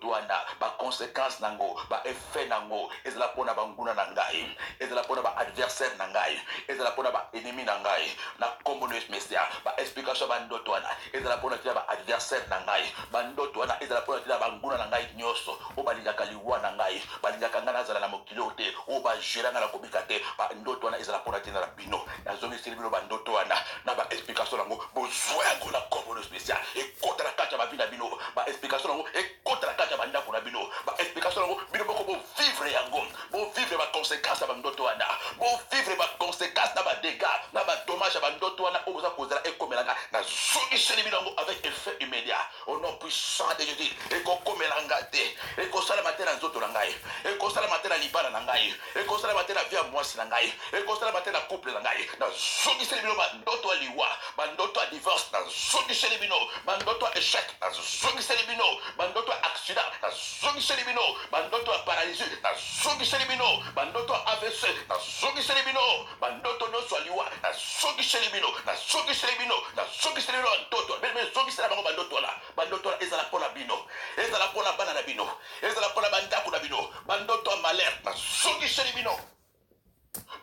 wana ba conséquence nango ba effet nango ezala pona banguna na ngai ezala pona ba adversaire na ngai ezala pona ba ennemi na ngai na kombo de Messia ba explication bandoto wana ezala pona tia ba adversaire na ngai bandoto wana ezala pona tia banguna na ngai nyoso o balingaka liwa na ngai balingaka ngana zala na mokilo te o ba géranga na kobika te bandoto wana ezala pona tia na bino nazongi sili bino bandoto wana na ba explication nango bozwa yango na kombo de Messia ekota na kati ya bavi na bino ba explication nango ekota na kati ya bandako na bino ba explication nango bino moko bovivre yango bovivre baconséquence ya bandoto wana bovivre baconséquence na badégâts na badommage ya bandoto wana oyo boza kozala ekomelanga nazongiseli bino yango avec effet immédiat au nom puissant de Jésus ekokomelanga te ekosalama te na nzoto na ngai ekosalama te na libala na ngai ekosalama te na vie ya mwasi na ngai ekosalama te na couple na ngai nazongiseli bino bandoto ya liwa bandoto ya divorce nazongiseli bino bandoto ya échec nazongiseli bino bandoto ya accident nazongiseli bino bandoto ya paralysie nazongiseli bino bandoto ya AVC nazongiseli bino bandoto nyonso ya liwa nazongiseli bino nazongiseli bino nazongiseli bino bandoto bino ezongisela bango bandoto wana ezala mpona bino ezala mpona bana na bino ezala mpona bandako na bino bandoto ya malheur nazongiseli bino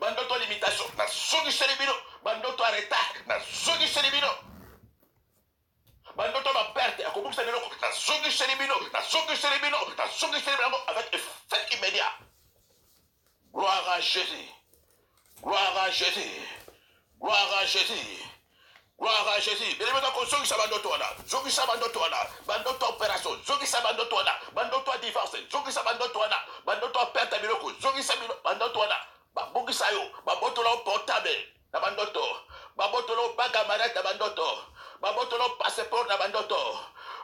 bandoto ya limitation nazongiseli bino bandoto ya retard nazongiseli bino bandoto ya baperte ya kobukisa biloko nazongiseli bino nazongiseli bino nazongiseli bino avec effet immédiat. Gloire à Jésus, gloire à Jésus, gloire à Jésus, gloire à Jésus. Bien évidemment, zongisa bandoto wana, zongisa bandoto wana, bandoto opération, zongisa bandoto wana, bandoto a divorce, zongisa bandoto wana, bandoto a perte biloko, zongisa bandoto wana, babongisa yo, babotolo portable na bandoto, babotolo bagamarete na bandoto, babotolo passeport na bandoto,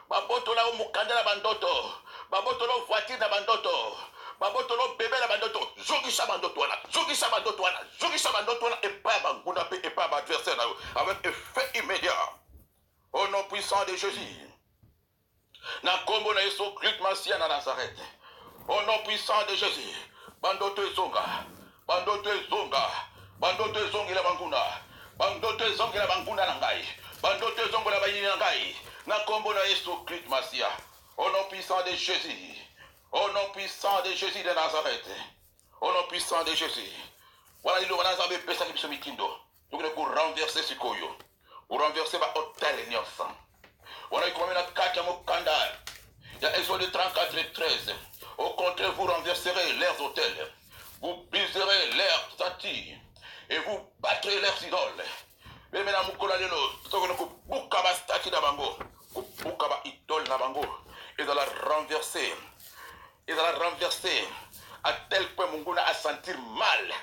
babotolo mukanda na bandoto, babotolo voiture na bandoto, babotolo bébé na bandoto, zongisa bandoto wana, zongisa bandoto wana, zongisa bandoto wana, et pas banguna pe, et pas adversaire na yo, avec effet immédiat. Au nom puissant de Jésus. Na kombo na Yesu Christ Masia na Nazareth. Au nom puissant de Jésus. Bandoto ezonga. Bandoto ezonga. Bandoto ezonga la banguna. Bandoto ezonga la banguna na ngai. Bandoto ezonga la bayini na ngai. Na kombo na Yesu Christ Masia. Au nom puissant de Jésus. Au nom puissant de Jésus de Nazareth. Au nom puissant de Jésus. Voilà, il aura Nazareth pesa ki biso mitindo. Donc pour renverser ce koyo. Pour renverser ma hôtel nyonso. Voilà, il commence à 4 mokanda. Il y a Exode 34 et 13. Au contraire, vous renverserez leurs hôtels. Vous briserez leurs statues. Et vous battrez leurs idoles. Mais maintenant, mukola lelo, toko buka ba statue na bango. Buka ba idole na bango. Et de la renverser. Et de la renverser. À tel point, Munguna a senti mal.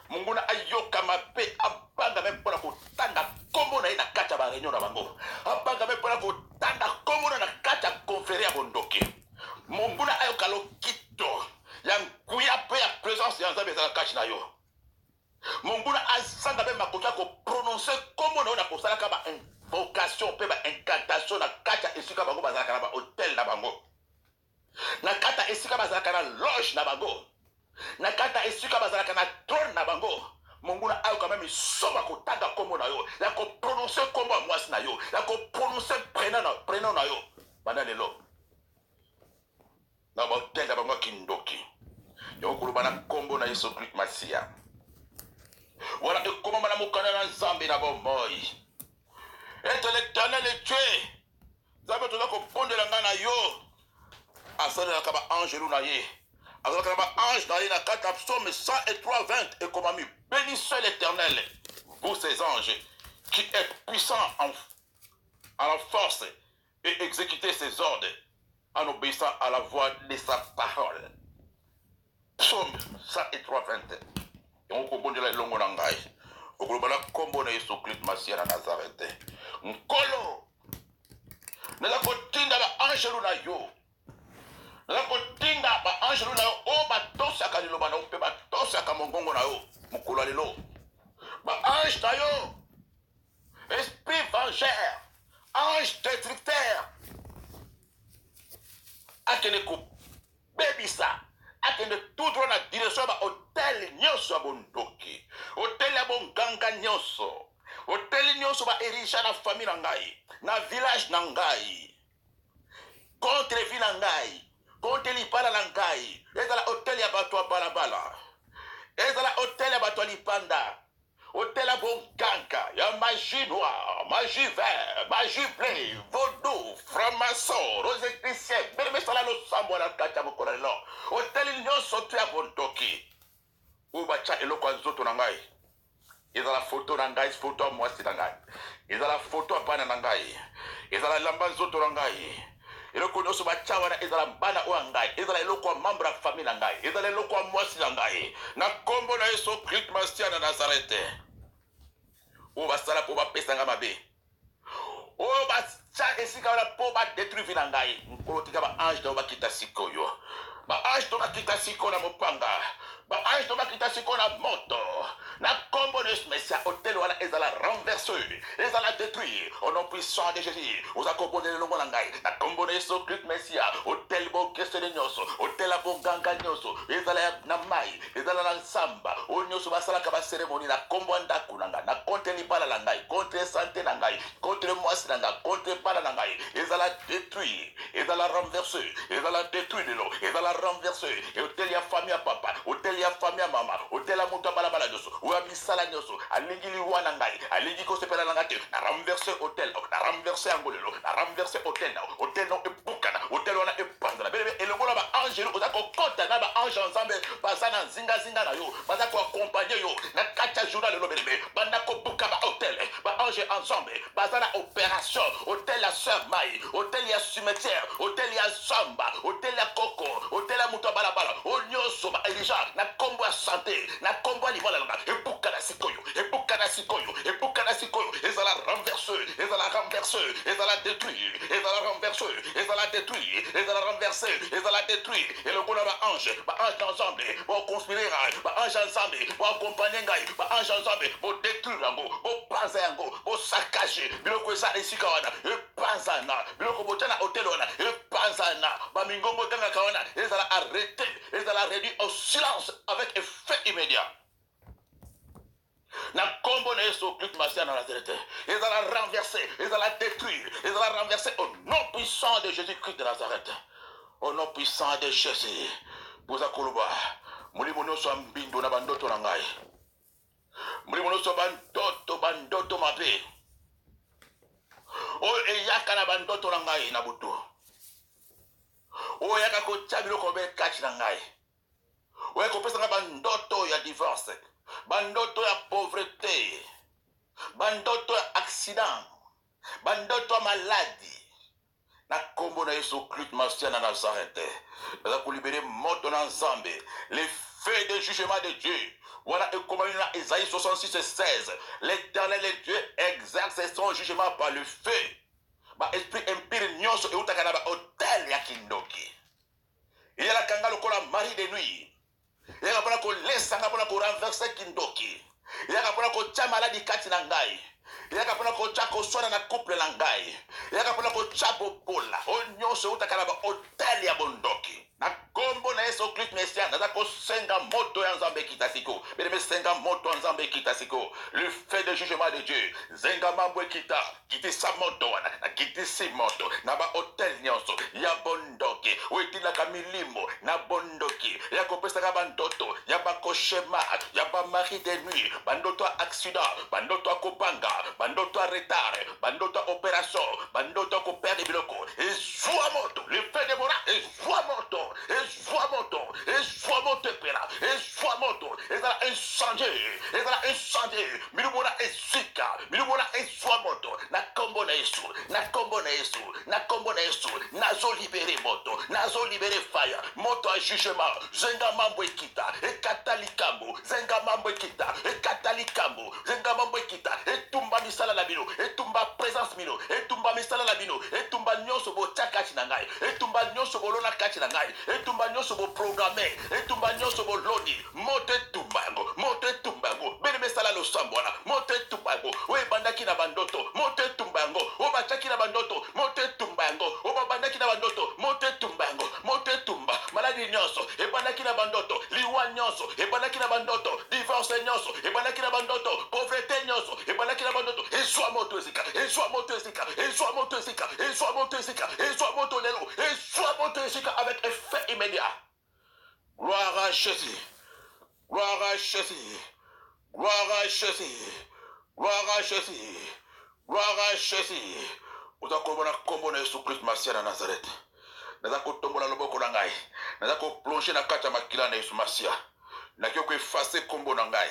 Munguna a yoka ma paix. Abanga même pour la kotanga komo na ina kata ba réunion na bango. Abanga même pour la kotanga komo na kata conféré à bondoki. Munguna a yoka lo kito. Yang kuya pe ya présence ya nzambe za kachi na yo. Munguna a sanga même makoka ko prononcer komo na kosala ka ba invocation pe ba incantation na kata esika bango bazaka na ba hôtel na bango. Na kata esika bazaka na loge na bango. Na kata esika bazaka na trône na bango. Monguna ayo quand même soma ko tanga komo na yo. Ya ko prononcer komo mwasi na yo. Ya ko prononcer prénom na yo. Bana lelo. Na ba tenda bango kindoki. Yo ko bana kombo na Yesu Christ Masia. Voilà de comment mana mukana na Nzambe na bomoi. Et l'Éternel est Dieu. Nzambe to ko pondela ngana yo. Asala kaba ange lunaye. Alors que ange dans la 4 psaume 103, 20 et comme ami, bénissez l'Éternel, vous ces anges, qui êtes puissants en la force et exécutez ses ordres en obéissant à la voix de sa parole. Psaume 103, 20. Et on comprend la longue langue. On comprend la combo de Yesu Christ Masia na Nazareth. Nkolo. Nala kotinda ba ange lunayo. La kotinda ba ange na yo o ba tosaka liloba na yo pe ba tosaka mongongo na yo mukula lelo ba ange na yo esprit vengeur ange destructeur akene ko bebisa akene tout droit na direction ba hôtel nyonso ya bondoki Hotel ya bonganga nyonso. Hotel nyonso ba erige na famille na ngai, na village na ngai. Contre ville na ngai, contre lipala na ngai. Ezala hotel ya bato ya balabala. Ezala hotel ya bato ya lipanda. Hotel ya bonganga, ya magie noire, magie vert, magie bleu, vaudou, franc-maçon, rosicrucien, bébé sala lo sambo na kati ya mokolo lelo. Hotel nyonso tu ya bondoki. Ou bacha eloko ya nzoto na ngai. Ezala photo na ngai, photo ya mwasi na ngai. Ezala photo ya bana na ngai. Ezala lamba nzoto na ngai. Eloko nyonso bacha wana ezala bana oyo ngai. Ezala eloko ya membre ya famille na ngai. Ezala eloko ya mwasi na ngai. Na kombo na Yesu Christ Masia na Nazareth. Oyo basala mpo bapesa ngai mabe. Oyo bacha esika wana mpo badétruire vie na ngai. Nkolo tika baange na oyo bakita sikoyo. Baange to bakita sikoyo na mopanga. Baange to bakita sikoyo na moto. Na kombo na Yesu Mesia, hotel wana ezala renversé, ezala détruit au nom puissant de Jésus. Oza kombo na longo na ngai. Na kombo na Yesu Christ Mesia, hotel bo kesele nyonso, hotel la bonganga nyonso, ezala na mai, ezala na nsamba. O nyonso basalaka ba cérémonie na kombo ndaku na ngai, na contre libala na ngai, contre santé na ngai, contre mwasi na ngai, contre bala na ngai, ezala détruit, ezala renversé, ezala détruit de l'eau, ezala renversé. Hotel ya famille ya papa, hotel ya famille ya mama, hotel ya mutu balabala nyonso. Ou misala nyonso alingi liwa na ngai alingi kosepela na ngate na renverser hotel na renverser angolelo na renverser hotel no ebukana hotel wana epanzana bebe elongola ba angelo oza kokota na ba ange ensemble baza na zinga na yo baza ko accompagner yo na kata journal lelo bebe banda ko buka ba hotel ba ange ensemble baza na opération hotel ya sœur mai hotel ya cimetière hotel ya samba hotel ya koko hotel ya mutu balabala onyoso ba elija na kombo ya santé na kombo ya livola na ebukana sikoyo ebukana sikoyo ebukana sikoyo ezala renversé ezala renversé ezala détruit ezala renversé ezala détruit ezala renversé ezala détruit et le bon ba ange ensemble pour conspirer ba ange ensemble pour accompagner ngai ba ange ensemble pour détruire yango pour panza yango pour saccager biloko esa esika wana epanzana biloko botana hotel wana epanzana ba mingongo tanga kawana ezala arrêté ezala réduit au silence avec effet immédiat. Na kombo na Yesu Christ Masia na Nazareth. Ils allaient renverser, ils allaient détruire, ils allaient renverser au nom puissant de Jésus-Christ de Nazareth. Au nom puissant de Jésus. Boza koloba. Mulimo nyonso ambindo na bandoto na ngai. Mulimo nyonso bandoto mabe. O eyaka na bandoto na ngai na butu. O yaka ko chabilo ko be kach na ngai. O yaka ko pesa na bandoto ya divorce. Bandoto ya pauvreté, bandoto ya accident, bandoto ya maladie. Na kombo na Yesu Christ Masia na Nazareth. Nous allons libérer moto na nzambe. Les faits de jugement de Dieu. Voilà et comme dans Isaïe 66 et 16. L'Éternel et Dieu exerce son jugement par le feu. Ba esprit impire nyonso e utaka na ba hotel ya kindoki. Il y a la kanga lokola mari de nuit. Il y a pour laisser pour renverser kindoki. Il y a pour ko maladi kati na ngai. Il y a pour ko sona na couple na ngai. Il y a pour ko bola. Onyo se utakana ba hotel ya bondoki. Na kombo na Yesu Christ Mesia na ko senga moto ya nzambe kitasiko. Bele senga moto ya nzambe kitasiko. Le fait de jugement de Dieu. Zenga mambo kita. Kiti sa moto wana. Na kiti si moto. Na ba hotel nyonso ya bondoki. Weti la kamilimo na bondoki. Ya ko pesa ka bandoto. Ya ba koshema. Ya ba mari de nuit. Bandoto accident. Bandoto kopanga. Bandoto retard. Bandoto opération. Bandoto ko perdre biloko. Et soit moto. Le fait de mora. Et soit moto. Et soit moto. Et soit moto pera. Et soit moto. Et ça incendie. Et ça incendie. Milumona et zika. Milumona et soit moto. Na kombo na Yesu. Na kombo na Yesu. Na kombo na Yesu. Nazo libéré moto. Nazo libéré fire. Moto à jugement. Zenga mambo ekita. Et katalikambo. Zenga mambo ekita. Et katalikambo. Zenga mambo ekita. Et tumba misala la bino. Et tumba présence mino. Et tumba misala la bino. Et tumba nyonso bo chakachi na ngai. Et tumba nyonso bo lona kachi na ngai. Et tumba nyonso bo programmer. Et tumba nyonso bo loni. Mote tumbango. Mote tumbango. Bene mesala lo sambona. Mote tumbango. We bandaki na bandoto. Mote tumbango. O bachaki na bandoto. Mote tumbango. O bandaki na bandoto. Mote tumbango. Mote tumba. Maladi nyonso. E bandaki na bandoto. Liwa nyonso. E bandaki na bandoto. Divorce nyonso. E bandaki na nzete nyonso ebalaki na bandoto ezwa moto esika ezwa moto esika ezwa moto esika ezwa moto esika ezwa moto lelo ezwa moto esika avec effet immédiat. Gloire à Jésus. Gloire à Jésus. Gloire à Jésus. Gloire à Jésus. Gloire à Jésus. Oza komona kombo na Yesu Christ Masia na Nazareth. Naza kotombola loboko na ngai. Naza ko plonger na kati ya makila na Yesu Masia. Naki ko effacer kombo na ngai.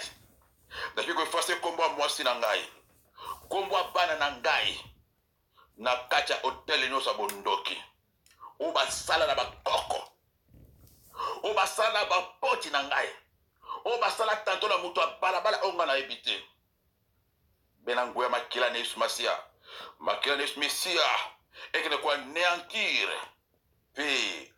Naki ko effacer kombo ya mwasi na ngai. Kombo ya bana na ngai. Na kati ya hotel nyonso bondoki. O basala na bakoko. O basala na bapoti na ngai. O basala tanto na mutu ya balabala onga na ebite. Benangoya makila na Yesu Masia. Makila na Yesu Masia. Ekene ko anéantir. Puis,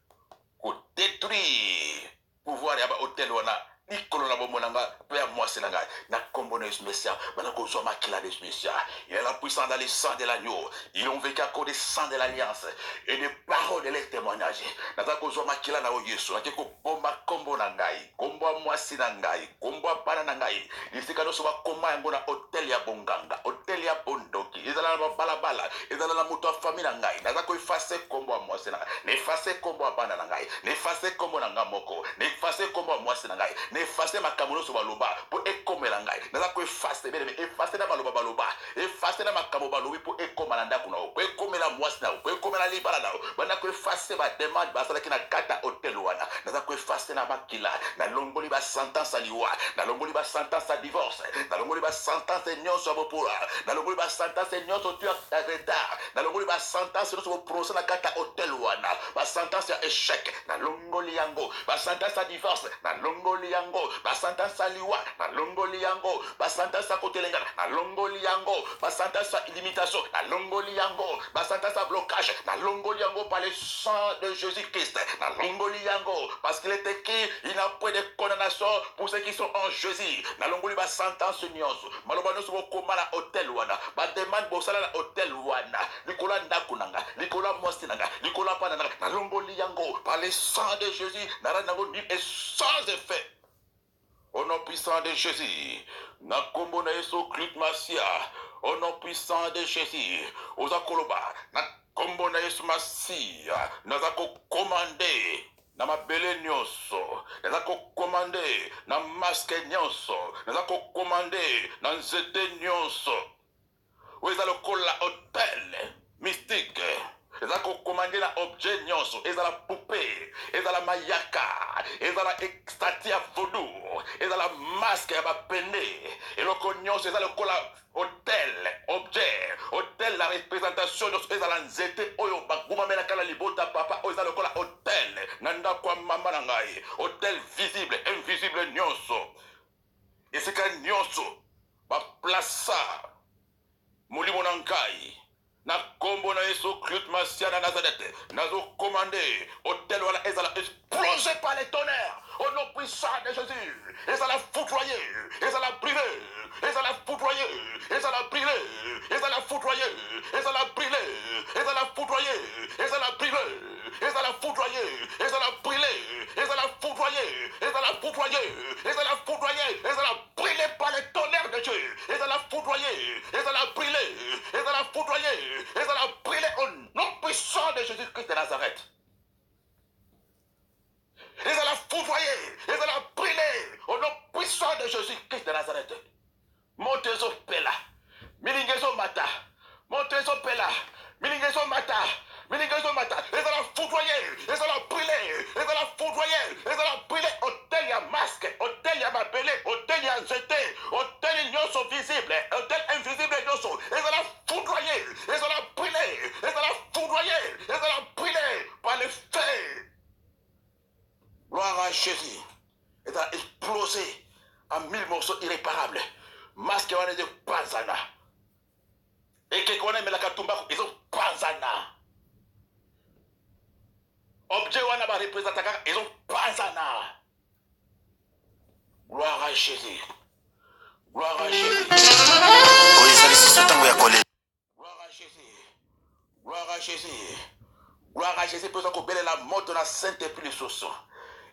ko détruire pouvoir ya ba hotel wana likolo na bombo nanga pe ya mwasi nanga na kombo na Yesu Mesia bana ko zo makila de Yesu Mesia. Il y a la puissance dans les sangs de l'agneau. Ils ont vécu à cause des sangs de l'alliance et des paroles de les témoignages. Nata ko zo makila na Yesu na ko bomba kombo na ngai kombo mwasi na ngai kombo bana na ngai isika no so ba koma yango na hotel ya bonganga hotel ya bondoki ezala na balabala ezala na muto famille na ngai nata ko effacer kombo mwasi na ngai effacer kombo bana na ngai effacer kombo na ngamoko effacer kombo mwasi na ngai effacer makambo so baloba po ekomela ngai nata ko effacer bele effacer na baloba effacer na makambo balobi po ekomala ndako na po ekomela mwasi na po ekomela libala na bana ko effacer ba demande basala kina kata hotel wana nata ko effacer na bakila na longoli ba sentence aliwa na longoli ba sentence à divorce na longoli ba sentence nyonso bopura na longoli ba sentence nyonso tu à retard na longoli ba sentence nyonso procès na kata hotel wana ba sentence ya échec na longoli yango ba sentence à divorce na longoli yango ba sentence à liwa na longoli yango ba sentence à kotelenga na longoli yango ba sentence à limitation na longoli yango ba sentence à blocage na longoli yango par le sang de Jésus-Christ na longoli yango parce qu'il est écrit il n'a point de condamnation pour ceux qui sont en Jésus na longoli ba sentence nyonso maloba nyonso bokoma na hotel wana ba demande bosala na hotel wana likola ndako nanga likola mwasi nanga likola pana nanga na longoli yango par le sang de Jésus na ranango nul et sans effet. Au nom puissant de Jésus, na kombo na Yesu Christ Masia, au nom puissant de Jésus, oza koloba, na kombo na Yesu Masia, naza ko commander na mabele nyonso, naza ko commander na masque nyonso, naza ko commander na nzete nyonso. Oza lokola hotel mystique. Eza ko commander na objet nyonso, eza la poupée, eza la mayaka, eza la extati ya voodoo, eza la masque ya bapende, eloko nyonso eza lokola hôtel, objet, hôtel la représentation nyonso eza la nzete oyo bagumamela kala libota papa oyo eza lokola hôtel na ndako ya mama na ngai, hôtel visible, invisible nyonso. Esika nyonso baplasa molimo na ngai na kombo na Yesu Christ Masia na Nazareth nazo commandé hôtel wala ezala explosé par les tonnerres au nom puissant de Jésus ezala foudroyé ezala brûlé ezala foudroyé ezala brûlé ezala foudroyé ezala brûlé ezala foudroyé ezala brûlé ezala foudroyé ezala brûlé ezala foudroyé ezala foudroyé ezala foudroyé ezala brûlé par les tonnerres de Dieu ezala foudroyé ezala brûlé ezala foudroyé ezala brûlé au nom puissant de Jésus-Christ de Nazareth. Ezala foudroyé ezala brûlé au nom puissant de Jésus-Christ de Nazareth. Montezo pela milingezo mata montezo pela milingezo mata milingezo mata ezala foudroyé ezala brûlé ezala foudroyé ezala brûlé hôtel ya masque hôtel ya mabele hôtel ya nzete hôtel nyonso visible hôtel invisible nyonso ezala foudroyé ezala brûlé ezala foudroyé ezala brûlé par le feu. Gloire à Jésus. Ezala explosé en 1000 morceaux irréparables. Masque wana de panzana eke kona melaka tumbako ezo panzana objet wana ba représentaka ezo panzana. Gloire à Jésus. Gloire à Jésus. Gloire à Jésus. Gloire à Jésus. Gloire à Jésus. Pour que la mort de la sainte et puis les sources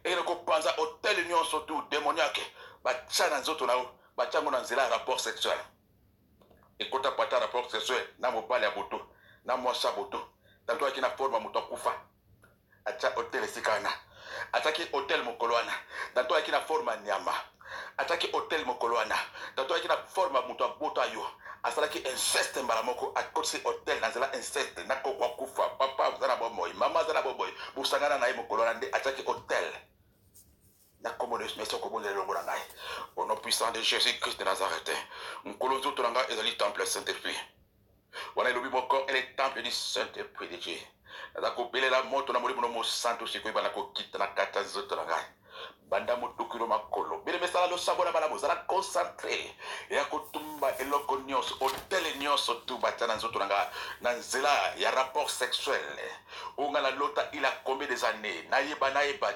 et le panza hôtel union surtout démoniaque ba tchana nzoto na ba tchango na nzela rapport sexuel. ekota pata rapport sexuel na mobali ya boto na mwasa boto tanto akina forma moto akufa acha hotel esikana ataki hotel mokolo wana tanto akina forma nyama ataki hotel mokolo wana tanto akina forma moto abota yo asalaki inceste mbala moko akotisi hotel na nzela inceste nakokwa kufa papa zana bomoy mama zana bomoy busangana na ye mokolo wana nde ataki hotel au nom puissant de Jésus-Christ de Nazareth, Nkolozo Toranga est le temple Saint-Esprit. On a mon corps et le temple du Saint-Esprit de Dieu. Nakopele la moto na molimo mo santo siko bana ko kita na kata zoto na ngai. Banda motukiro makolo. Bele mesala lo sabona bana mozala concentré. Ya kotumba eloko nyonso hotel nyonso tu batana zoto na ngai na nzela ya rapport sexuel. Onga la lota il a combien des années na yeba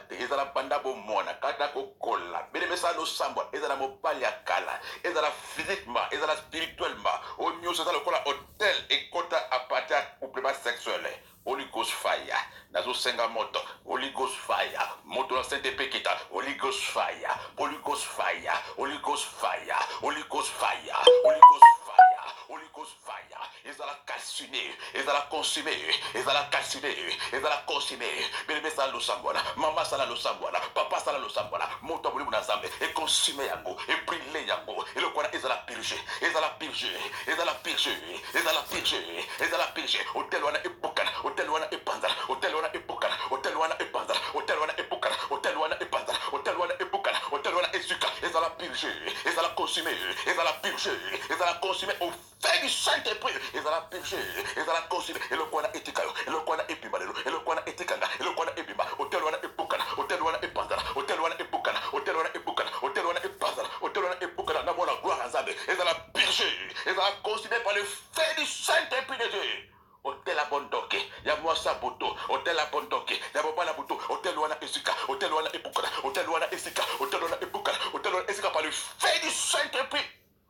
te ezala banda bo mona kata ko kola. Bele mesala lo sambwa ezala mobali ya kala. Ezala physiquement, ezala spirituellement. O nyonso ezala kola hotel et kota apata couple sexuel. Holy Ghost fire. Nazo senga moto. Holy Ghost fire. Moto na sente pekita. Holy Ghost fire. Holy Ghost fire. Holy Ghost fire. Holy Ghost fire. Holy Ghost fire. Holy Ghost fire. Ils allaient calciner. Ils allaient consumer. Ils allaient calciner. Ils allaient consumer. Bébé ça lo sambona. Maman ça lo sambona. Papa ça lo sambona. Moto buli na zambe. Et consumer yango. Et brûler yango. Et le quoi ils allaient purger. Ils allaient purger. Ils allaient purger. Ils allaient purger. Ils allaient purger. Hotel wana epokana. Hotel wana epanzara. Hotel wana epokana. Hotel wana epanzara. Hotel wana epokana. Hotel wana epanzara. Hotel wana epokana. Hotel wana esuka. Ils allaient purger. Ils allaient consumer. Ils allaient purger. Ils allaient consumer au fait du Saint-Esprit. Ils allaient purger. Ils allaient consumer. Et le quoi etikayo. Et le quoi epimalelo. Et le quoi etikanga. Et le quoi epima. Hotel wana epokana. Hotel wana epanzara. Hotel wana epokana. Hotel wana epokana. Hotel wana epanzara. Hotel wana epokana. Na mona gloire à Zambé. Ils allaient purger. Ils allaient consumer par le fait du Saint-Esprit de Dieu. Hotel à Bondoke, ya mwasa boto, hotel à Bondoke, ya bobala boto, hotel wana esika, hotel wana epukana, hotel wana esika, hotel wana epukana, hotel wana esika par le fait du Saint-Esprit.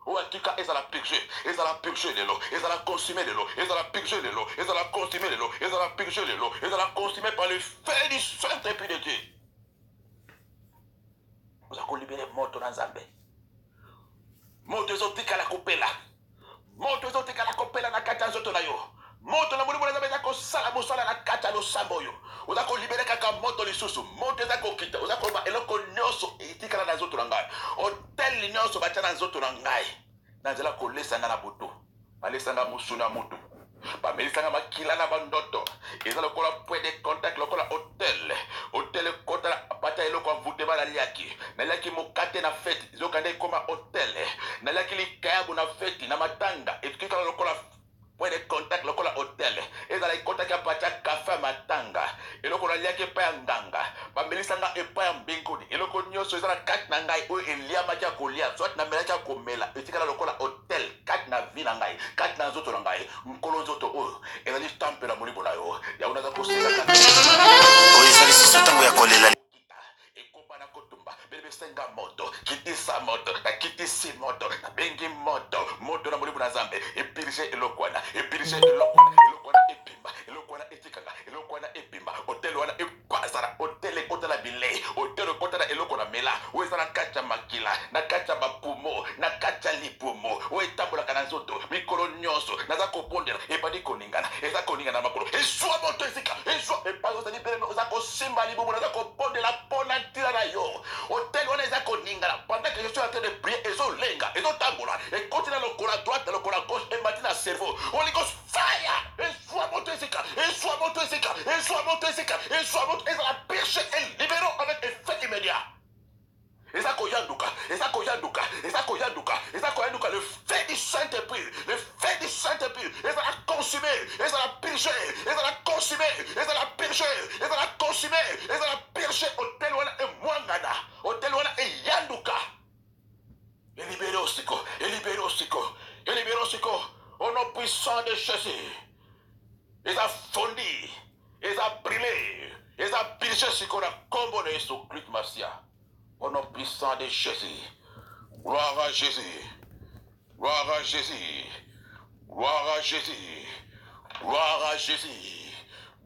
Ou en tout cas, ils allaient purger, ils allaient purger les lots, ils allaient consumer les lots, ils allaient purger les lots, ils allaient consumer les lots, ils allaient purger les lots, ils allaient consumer par le fait du Saint-Esprit de Dieu. Vous avez libéré moto dans Zambé. Moto ezotika la kopela. Moto ezotika la kopela na kata zoto na yo. Moto na mulimo na Zambé zako sala musala na kata lo samboyo. Uzako libere kaka moto lisusu. Moto zako kita. Uzako ba eloko nyoso itika na zoto na ngai. Hotel nyoso batana na zoto na ngai. Na zela ko lesanga na butu. Balesanga musuna mutu. Bamelisanga makila na bandoto. Eza lokola point de contact lokola hotel. Hotel kota pata eloko avute bala liaki. Na liaki mokate na fete. Zokande koma hotel. Na liaki likayabu na fete na matanga. Etukika lokola point de contact lokola hotel. Eza la contact ya pacha kafe matanga. Eloko na liaki pa nganga. Bamelisanga epa ya mbinguni. Eloko nyoso eza na kat na ngai o elia macha kolia. Soit na melacha komela. Etukika lokola hotel. Kat na vi na ngai. Kat na zoto na ngai. Mkolo zoto o. Eza li tampe na mulibo na yo. Ya unaza kusega kata. Oye, sali sisa tango ya kolela. Ekopana kotumba. Bebe senga moto. Kitisa moto. Na kitisi moto. Na bengi moto. Moto na mulibo na Zambe. Epirije elokwana. Epirije elokwana. Elokwana epimba. Elokwana etikanga. Elokwana epimba. Hotel wana epazara. Hotel kota bile. Hotel kota na elokwana mela. Weza na kacha makila. Na kacha bapumo. Na kacha lipumo. We tambola kanazoto. Mikolo nyoso. Naza kopondera. Epadi koningana. Eza koningana makolo. Eswa moto esika. Eswa. Epazo sa libere. Oza kosimba libumo. Naza kopondela pona tira na yo. Hotel wana eza koningana. Pendant que je suis en train de prier. Ezo lenga. Ezo tambola. Et continue le col à droite. Le col à gauche. Et maintenant le cerveau. Holy Ghost fire. Eswa moto esika. Eswa moto esika. Eswa moto esika. Eswa moto. Eza la perche. Et libérons avec effet immédiat. Ezako yanduka, ezako yanduka, ezako yanduka, ezako yanduka, le fait du Saint-Esprit, le fait du Saint-Esprit, ezala consumer, ezala purger, ezala consumer, ezala purger, ezala consumer, ezala purger, hotel wana e mwangana, hotel wana e yanduka. Et libéré au siko, et libéré au siko, et libéré au siko, au nom puissant de Jésus. Ezala fondi, ezala brûlé, ezala purger siko na combo de Jésus-Christ Massia. Au nom puissant de Jésus. Gloire à Jésus. Gloire à Jésus. Gloire à Jésus. Gloire à Jésus.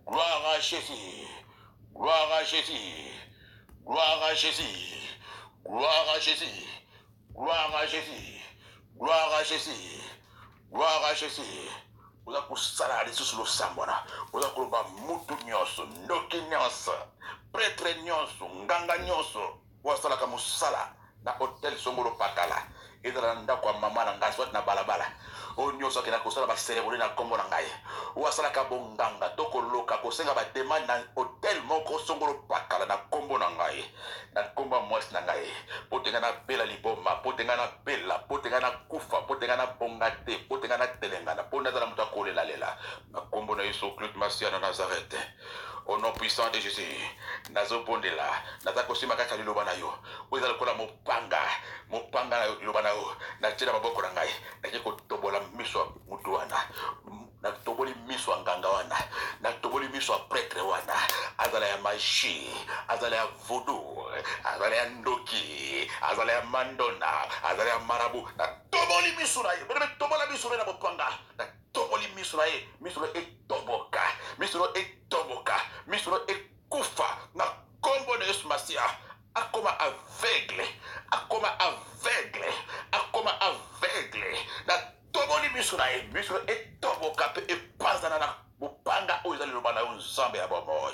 Gloire à Jésus. Gloire à Jésus. Gloire à Jésus. Gloire à Jésus. Gloire à Jésus. Gloire à Jésus. Gloire à Jésus. Oza kusala lisusu losambwana. Oza koloba mutu nyonso, ndoki nyonso, prêtre nyonso, nganga nyonso. Wasalaka musala na hotel songolo pakala. Ezala ndako ya mama na ngai soit na balabala. O nyonso akenda kosala ba cérémonie na kombo na ngai. Wasalaka bonganga tokoloka kosenga ba demande na hotel moko songolo pakala na kombo na ngai. Na kombo mwasi na ngai. Potenga na bela liboma, potenga na bela, potenga na kufa, potenga na bongate, potenga na telengana, ponda za muta kolela lela. Na kombo na Yesu Christ Masia na Nazareth. Au nom puissant de Jésus, nazo bondela, naza kosima kaka liloba na yo. Oza lokola mopanga na liloba na yo. Na tshela maboko na ngai, na ko tobola miso mutu wana. Na toboli miso nganga wana. Na toboli miso prêtre wana. Azala ya magie, azala ya voodoo, azala ya ndoki, azala ya mandona, azala ya marabu. Na toboli miso na ye. Bebe tobola miso na mopanga. Na toboli miso na ye. Miso etoboka. Miso etoboka. Miso ekufa. Na kombo na Yesu Masia. Akoma aveugle. Akoma aveugle. Akoma aveugle. Na toboli miso na ye. Miso etoboka pe epazana na mopanga oyo ezali loba na yo nzambe ya bomoi.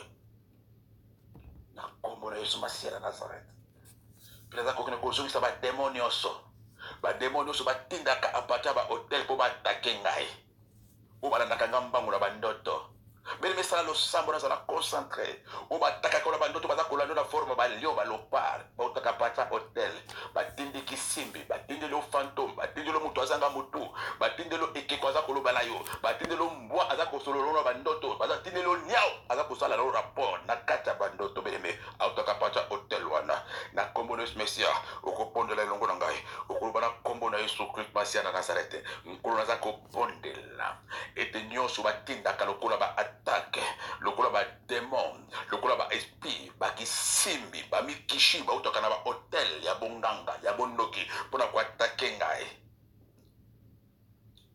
Na kombo na Yesu Masia na Nazareth. Pelaza kokene kozongisa ba demon nyonso. Ba demon nyonso batindaka apata ba hotel po batake ngai. O balandaka ngambangu na bandoto. Bele mesala lo sambo na zana concentré. O bataka kola bandoto baza kolando na forme ba lion ba lopar. Ba utaka pata hotel. Batindi kisimbi, batindi lo fantôme, batindi lo mutu azanga mutu, batindi lo ekeko aza koloba na yo, batindi lo mbwa aza kosololo na bandoto, batindi lo nyao aza kosala lo rapport na kata bandoto beleme. Autaka pata hotel wana. Na kombo na Yesu Mesia, okopondela elongo na ngai. Okoloba na kombo na Yesu Christ Masia na Nazareth. Nkolo naza kopondela. Ete nyonso batindaka lokola ba attaque, lokola ba démon, lokola ba esprit, ba kisimbi, ba mikishi, ba utoka na ba hotel ya bonganga, ya bondoki, pona kwa attaque ngai.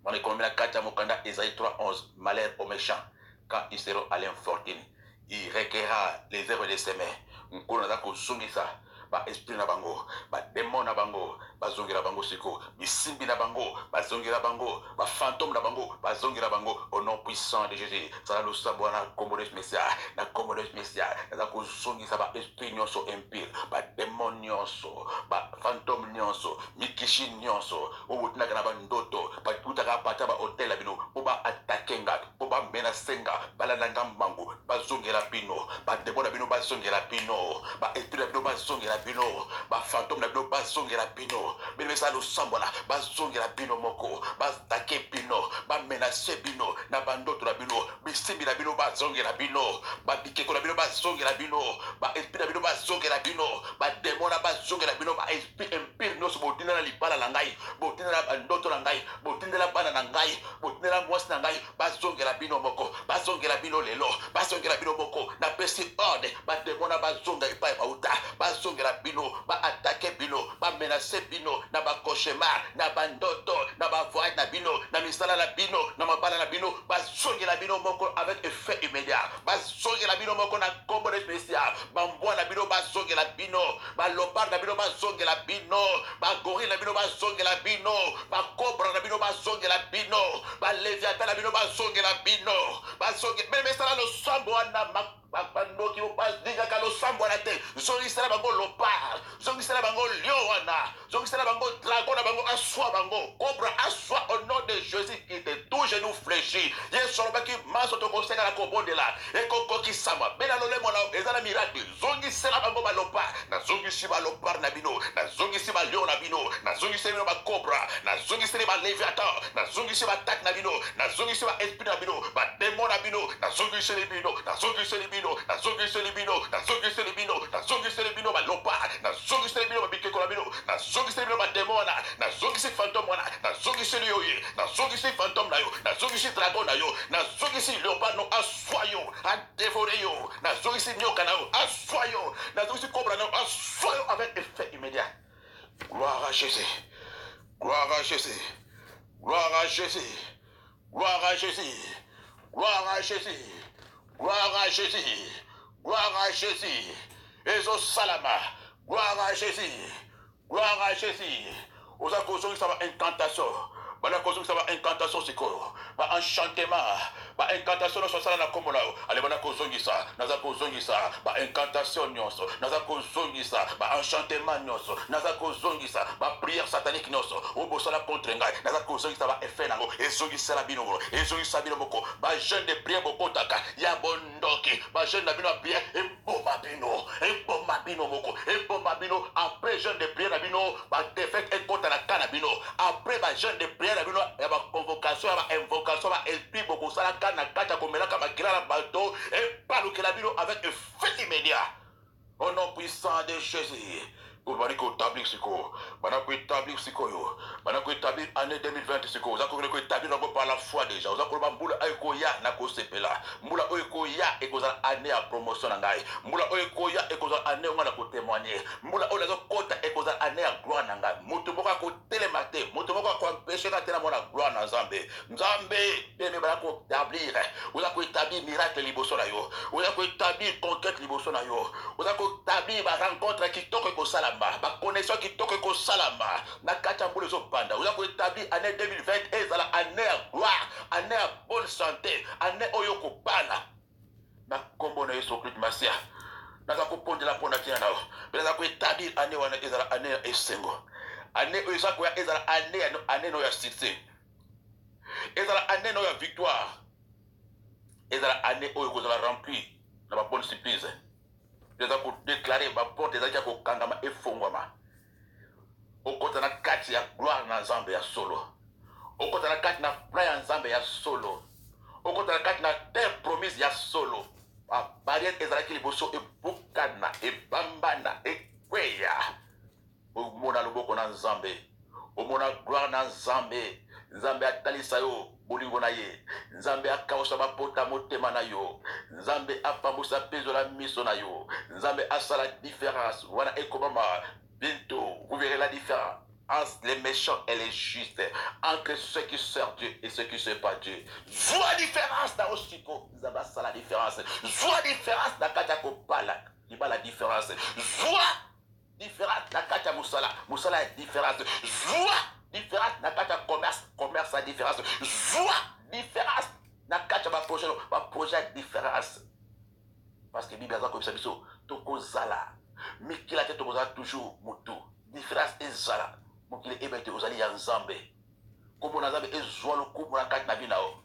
Mon économie la 4 Mokanda, Isaïe 3:11, malheur aux méchants, quand ils seront à l'infortune, il requérera les œuvres de ses mains. Nkolo naza kozongisa ba esprit na bango, ba démon na bango, ba zongela bango siko, bisimbi na bango, ba zongela bango, ba fantôme na bango, ba zongela bango au nom puissant de Jésus. Ça le sabona na kombo de Messia, na kombo de Messia, na kozongisa ba esprit nyonso impure, ba démon nyonso, ba fantôme nyonso, mikishi nyonso, o wutina kana ba ndoto, ba tutaka pata ba hotel bino, o ba attaquenga, o ba menacenga, bala na ngambangu, ba zongela bino, ba démon bino ba zongela bino, ba esprit bino ba zongela bino, ba fantôme na bino ba zongela bino, bino sa lo sambola ba zongela bino moko, ba take bino, ba menacer bino na bandoto na bino, bisimbi na bino ba zongela bino, ba bikeko na bino ba zongela bino, ba esprit na bino ba zongela bino, ba démon na ba zongela bino, ba esprit impure no so botina na libala na ngai, botina na bandoto na ngai, botina na bana na ngai, botina na mwasi na ngai, ba zongela bino moko, ba zongela bino lelo, ba zongela bino moko, na pesi ordre, ba démon na ba zonga ipa ba uta, ba zongela bino, ba attaquer bino, ba menacer bino, na ba cauchemar, na bandoto, na ba voix na bino, na misala na bino, na mabala na bino, ba zongela bino moko avec effet immédiat, ba zongela bino moko na kombo de spécial, ba mbwa na bino ba zongela bino, ba lopard na bino ba zongela bino, ba gorille na bino ba zongela bino, ba cobra na bino ba zongela bino, ba léviathan na bino ba zongela bino, ba zongela même ça le sambo na bapandoki opazingaka losambo na te, zongisela bango lopard, zongisela bango lion wana, zongisela bango dragon na bango aswa bango, cobra aswa au nom de Jésus qui te tout genou fléchi, yesu alobaki maso tokoseka na kobondela ekokokisama bela lolemo na ezala miracle, zongisela bango balopard, na zongisi balopard na bino, na zongisi ba lion na bino, na zongisi bino ba cobra, na zongisi ba léviathan, na zongisi ba tak na bino, na zongisi ba esprit na bino, ba démon na bino, na zongisi bino, na zongisi bino, na zongisi bino, na zongisi bino, na zongisi bino ba lopard, na zongisi bino ba bikeko na bino, na zongisi bino ba démon na zongisi fantôme wana, na zongisi yo ye, na zongisi fantôme na yo, na zongisi dragon na yo, na zongisi léopard no aswayo, a dévorer yo, na zongisi nyoka na yo, aswayo, na zongisi cobra na yo, aswayo avec effet immédiat. Gloire à Jésus. Gloire à Jésus. Gloire à Jésus. Gloire à Jésus. Gloire à Jésus. Gloire à Jésus. Gloire à Jésus. Ezo salama. Gloire à Jésus. Gloire à Jésus. Aux accusons, ça va incantation. bana kozongisa ba incantation sikoyo ba enchantement ba incantation nyonso asala na kombo na yo ale bana kozongisa naza kozongisa ba incantation nyonso naza kozongisa ba enchantement nyonso naza kozongisa ba prière satanique nyonso oyo bosala contre ngai naza kozongisa ba effet nango ezongisela bino moko ezongisa bino moko ba jeune de prière bokotaka ya bondoki ba jeune na bino ya prière eboma bino moko eboma bino après jeune de prière na bino ba défaite ekota na ka na bino après ba jeune de prière na bino ya ba convocation ya ba invocation ba esprit bokosala ka na kati ya komelaka makila na bato epalukela bino avec effet immédiat au nom puissant de Jésus. Bana ko établir siko bana ko établir siko yo bana ko établir année 2020 siko za ko établir ngo par la foi déjà za ko ba mbula ay ko ya na ko sepela mbula oy ko ya e ko za année ya promotion na ngai mbula oy ko ya e ko za année ngana ko témoigner mbula oy za kota e ko za année ya gloire na ngai mutu moko ko télématé mutu moko ko empêcher ka tena mona gloire na Nzambe bene bana ko établir za ko établir miracle liboso na yo za ko établir conquête liboso na yo za ko établir ba rencontre qui toko ko sala ba connexion qui toque ko salama na kati ya mbula ezobanda oza koétablir année 2020 ezala année ya gloire année ya bonne santé année oyo kobana na kombo na Yesu Kristo Masia naza kopondela mpo na tina na yo mpe naza koétablir année wana ezala année ya esengo année oyo eza koya ezala année no ya succès ezala année no ya victoire ezala année oyo kozala rempli na ba bonne surprise eza kodéclare baporte ezalaki ya kokangama efongwama okota na kati ya gloire na Nzambe ya solo okota na kati na plan ya Nzambe ya solo okota na kati na terre promise ya solo bariere ezalaki liboso ebukana ebambana ekweya omona loboko na Nzambe omona gloire na Nzambe Nzambe atalisa yo bolingo na ye Nzambe akaosa bapota motema na yo Nzambe apambusa pezo la miso na yo Nzambe asala différence wana ekomama bientôt vous verrez la différence entre les méchants et les justes entre ceux qui servent Dieu et ceux qui ne servent pas Dieu vois différence dans osiko Nzambe asala différence vois différence na kati ya kopala liba la différence vois différence na kati ya musala ya différence vois différence na kati ya commerce ya différence vois différence na kati ya baprojet ya différence parce que Bible aza koyebisa biso tokozala mikila te tokozala toujours motu différence ezala mokili eba ete ozali ya Nzambe kombo na Nzambe ezwa lokumu na kati na bino na yo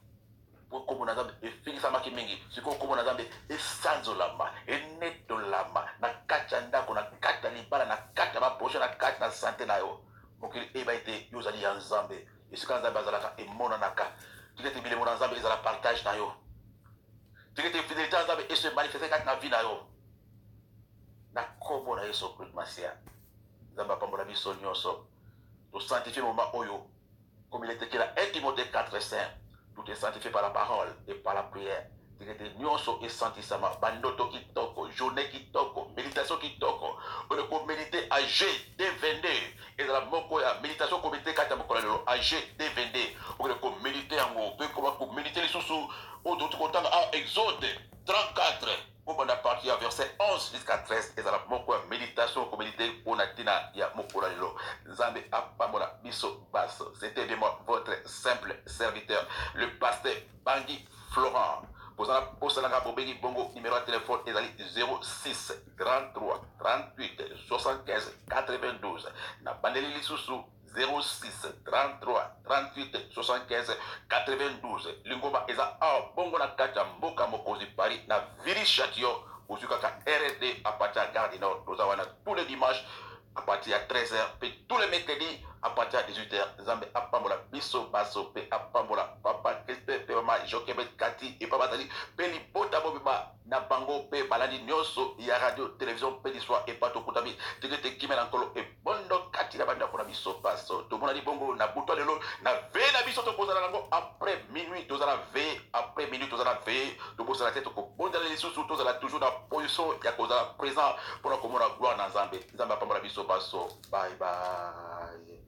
po kombo na Nzambe efingisamaki mingi sikoyo kombo na Nzambe esanzolama enetolama na kati ya ndako na kati ya libala na kati ya baprojet na kati na sante na yo mokili eba ete yo ozali ya Nzambe esika Nzambe azalaka emonanaka tika ete bilemo na Nzambe ezala partage na yo tika ete fidélité ya Nzambe ese manifeste kati na vie na yo na kombo na Yesu Kristo Masia Nzambe apambola biso nyonso tosanctifie moment oyo comme il est écrit dans 1 Timothée 4:5 tout est sanctifié par la parole et par la prière tika ete nyonso esantisama bandoto kitoko journée kitoko méditation kitoko oyo komédite à G22 ezala moko ya méditation komédite kati ya mokolo lelo à G22 oyo komédite yango mpe komédite lisusu oyo toti kotanga a Exode 34 obanda partie ya verset 11 jusqu'à 13 ezala moko ya méditation komédite mpona ntina ya mokolo lelo Nzambe apambola biso baso c'était bien moi votre simple serviteur le pasteur Bangui Florent Posalanga Bobengi Bongo numéro de téléphone ezali 06 33 38 75 92 na bandeli lisusu 06 33 38 75 92 lingomba eza bongo na kati ya mboka mokonzi Paris na Vili Châtillon ozukaka RD à partir de Gare du Nord tozawana tous les dimanches à partir de 13h puis tous les mercredis à partir de 18h Nzambe apambola biso baso pe apambola papa Christophe pe mama Jokebet Kati et papa Zali pe lipota bobima na bango pe balandi nyonso ya radio télévision pe d'histoire et pas to kutami tekete kimela nkolo e bondo kati na banda kona biso baso to mona di bongo na buto lelo na ve na biso to kozala nango après minuit tozala ve après minuit tozala ve to bosala tete ko bonda les sous tozala toujours na position ya kozala présent pour na komona gloire na Nzambe Nzambe apambola biso baso bye bye